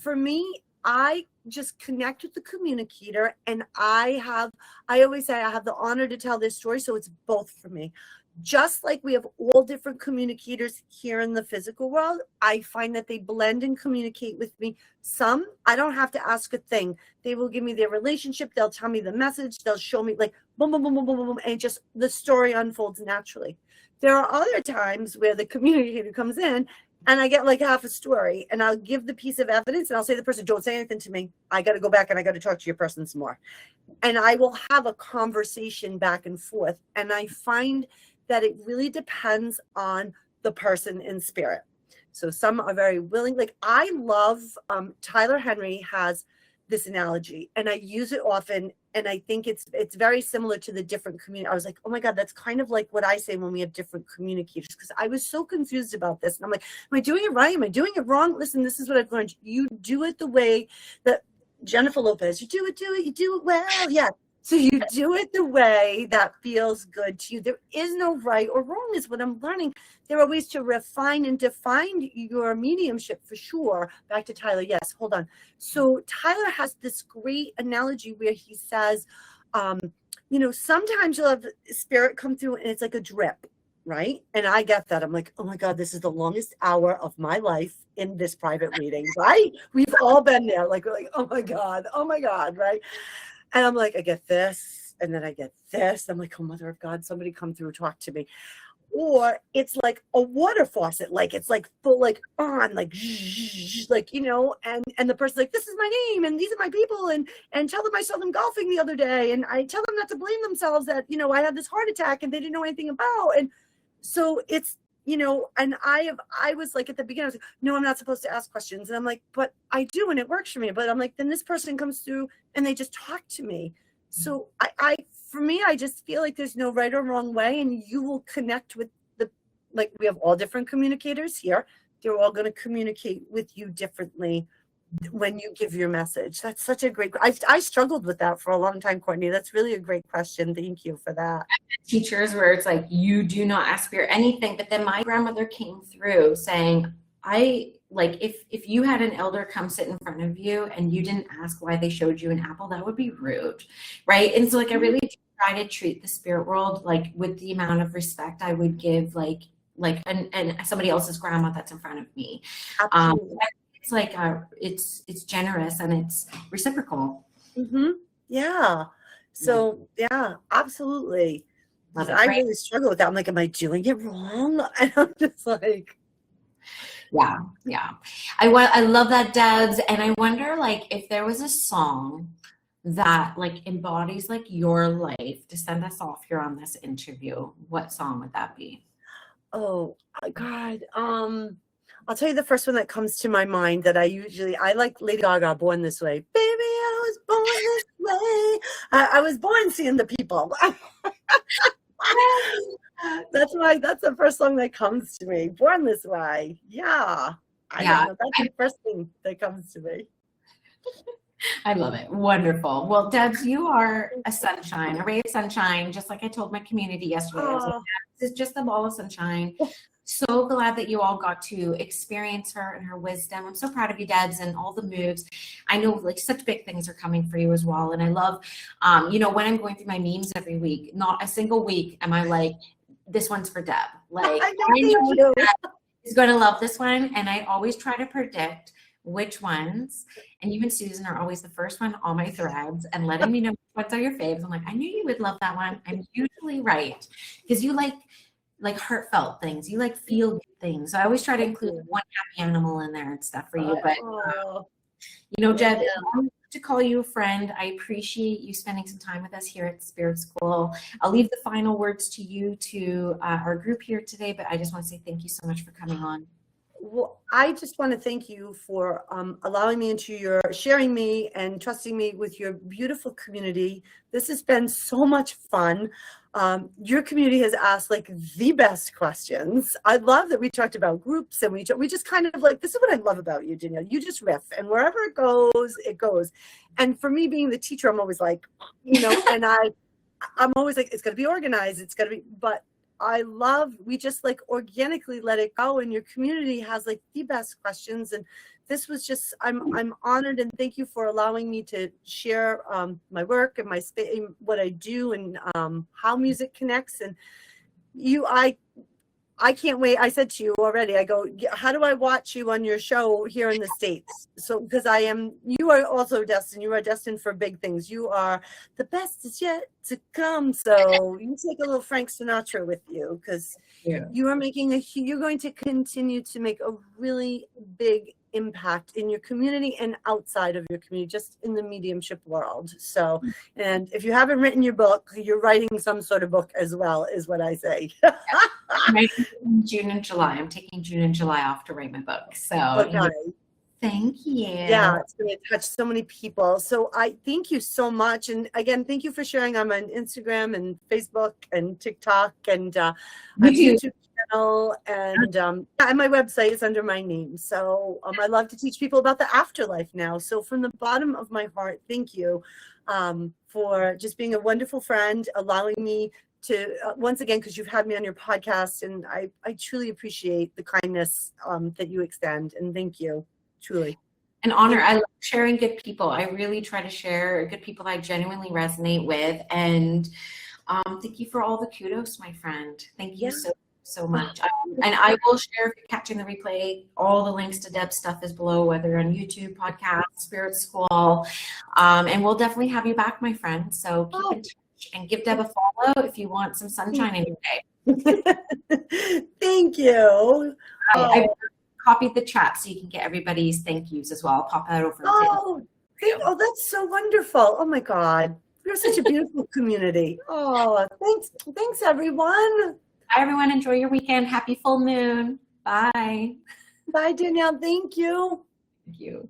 For me, I just connect with the communicator, and I always say I have the honor to tell this story. So it's both for me. Just like we have all different communicators here in the physical world, I find that they blend and communicate with me. Some, I don't have to ask a thing. They will give me their relationship. They'll tell me the message. They'll show me like boom, boom, boom, boom, boom, boom, and just the story unfolds naturally. There are other times where the communicator comes in and I get like half a story, and I'll give the piece of evidence, and I'll say to the person, don't say anything to me. I got to go back and I got to talk to your person some more. And I will have a conversation back and forth. And I find that it really depends on the person in spirit. So some are very willing. Like I love, Tyler Henry has this analogy, and I use it often. And I think it's very similar to the different community. I was like, oh my God, that's kind of like what I say when we have different communicators, because I was so confused about this. And I'm like, am I doing it right? Am I doing it wrong? Listen, this is what I've learned. You do it the way that Jennifer Lopez, you do it well. Yeah. So you do it the way that feels good to you. There is no right or wrong is what I'm learning. There are ways to refine and define your mediumship for sure. Back to Tyler. Yes, hold on. So Tyler has this great analogy where he says, sometimes you'll have spirit come through and it's like a drip, right? And I get that. I'm like, oh my God, this is the longest hour of my life in this private reading, right? We've all been there. Like, we're like, oh my God, right? And I'm like, I get this, and then I get this. I'm like, oh, Mother of God, somebody come through, talk to me. Or it's like a water faucet, like it's like full, like on, like, like, and the person's like, this is my name, and these are my people, and tell them I saw them golfing the other day, and I tell them not to blame themselves that, I had this heart attack and they didn't know anything about. And so it's, and I was like, at the beginning, I was like, no, I'm not supposed to ask questions. And I'm like, but I do, and it works for me. But I'm like, then this person comes through and they just talk to me. So for me, I just feel like there's no right or wrong way. And you will connect with like we have all different communicators here. They're all going to communicate with you differently when you give your message. That's such a great, I struggled with that for a long time, Courtney. That's really a great question. Thank you for that. Teachers where it's like, you do not ask spirit anything. But then my grandmother came through saying, if you had an elder come sit in front of you and you didn't ask why they showed you an apple, that would be rude. Right. And so like, I really try to treat the spirit world, like with the amount of respect I would give, and somebody else's grandma that's in front of me. it's like it's generous and it's reciprocal. Yeah. So yeah, absolutely. Love it. I Right? really struggle with that. I'm like, am I doing it wrong? And I'm just like, Yeah. I love that, Debs. And I wonder, like, if there was a song that like embodies like your life to send us off here on this interview, what song would that be? oh God. I'll tell you the first one that comes to my mind that I like Lady Gaga, Born This Way. Baby, I was born this way. I was born seeing the people. That's the first song that comes to me. Born This Way. Yeah. I don't know. That's the first thing that comes to me. I love it. Wonderful. Well, Debs, you are a sunshine, a ray of sunshine, just like I told my community yesterday. I was like, this is just a ball of sunshine. So glad that you all got to experience her and her wisdom. I'm so proud of you, Debs, and all the moves. I know like such big things are coming for you as well. And I love, when I'm going through my memes every week, not a single week am I like, this one's for Deb. Like, I know Deb is going to love this one. And I always try to predict which ones, and you and Susan are always the first one on my threads and letting me know what are your faves. I'm like, I knew you would love that one. I'm usually right because you like heartfelt things, you like feel good things. So I always try to include one happy animal in there and stuff for you. But Jeb, I want to call you a friend. I appreciate you spending some time with us here at Spirit School. I'll leave the final words to you, to our group here today, but I just want to say thank you so much for coming on. Well, I just want to thank you for allowing me into your, sharing me and trusting me with your beautiful community. This has been so much fun. Your community has asked like the best questions. I love that we talked about groups and we just kind of like, this is what I love about you, Danielle. You just riff and wherever it goes, it goes. And for me being the teacher, I'm always like, and I'm always like, it's going to be organized. It's going to be, but I love, we just like organically let it go, and your community has like the best questions. And this was just, I'm honored, and thank you for allowing me to share my work and my what I do and how music connects. And I can't wait. I said to you already, I go, how do I watch you on your show here in the States? So, because you are also destined, you are destined for big things. You are the best is yet to come. So you take a little Frank Sinatra with you, because you are you're going to continue to make a really big impact in your community and outside of your community, just in the mediumship world. So, and if you haven't written your book, you're writing some sort of book as well, is what I say. June and July. I'm taking June and July off to write my book. So thank you. Yeah, it's going to touch so many people. So I thank you so much. And again, thank you for sharing. I'm on Instagram and Facebook and TikTok and YouTube channel, and my website is under my name. So I love to teach people about the afterlife now. So from the bottom of my heart, thank you for just being a wonderful friend, allowing me to once again, because you've had me on your podcast, and I truly appreciate the kindness that you extend, and thank you, truly. An honor. I love sharing good people. I really try to share good people that I genuinely resonate with, and thank you for all the kudos, my friend. Thank you so much. And I will share, if you're catching the replay, all the links to Deb's stuff is below, whether on YouTube, podcast, Spirit School, and we'll definitely have you back, my friend. So keep in touch. And give Deb a follow if you want some sunshine in your day. Thank you. I copied the chat so you can get everybody's thank yous as well. I'll pop that over. That's so wonderful. Oh my God. You're such a beautiful community. Oh, thanks everyone. Bye everyone. Enjoy your weekend. Happy full moon. Bye. Bye, Danielle. Thank you. Thank you.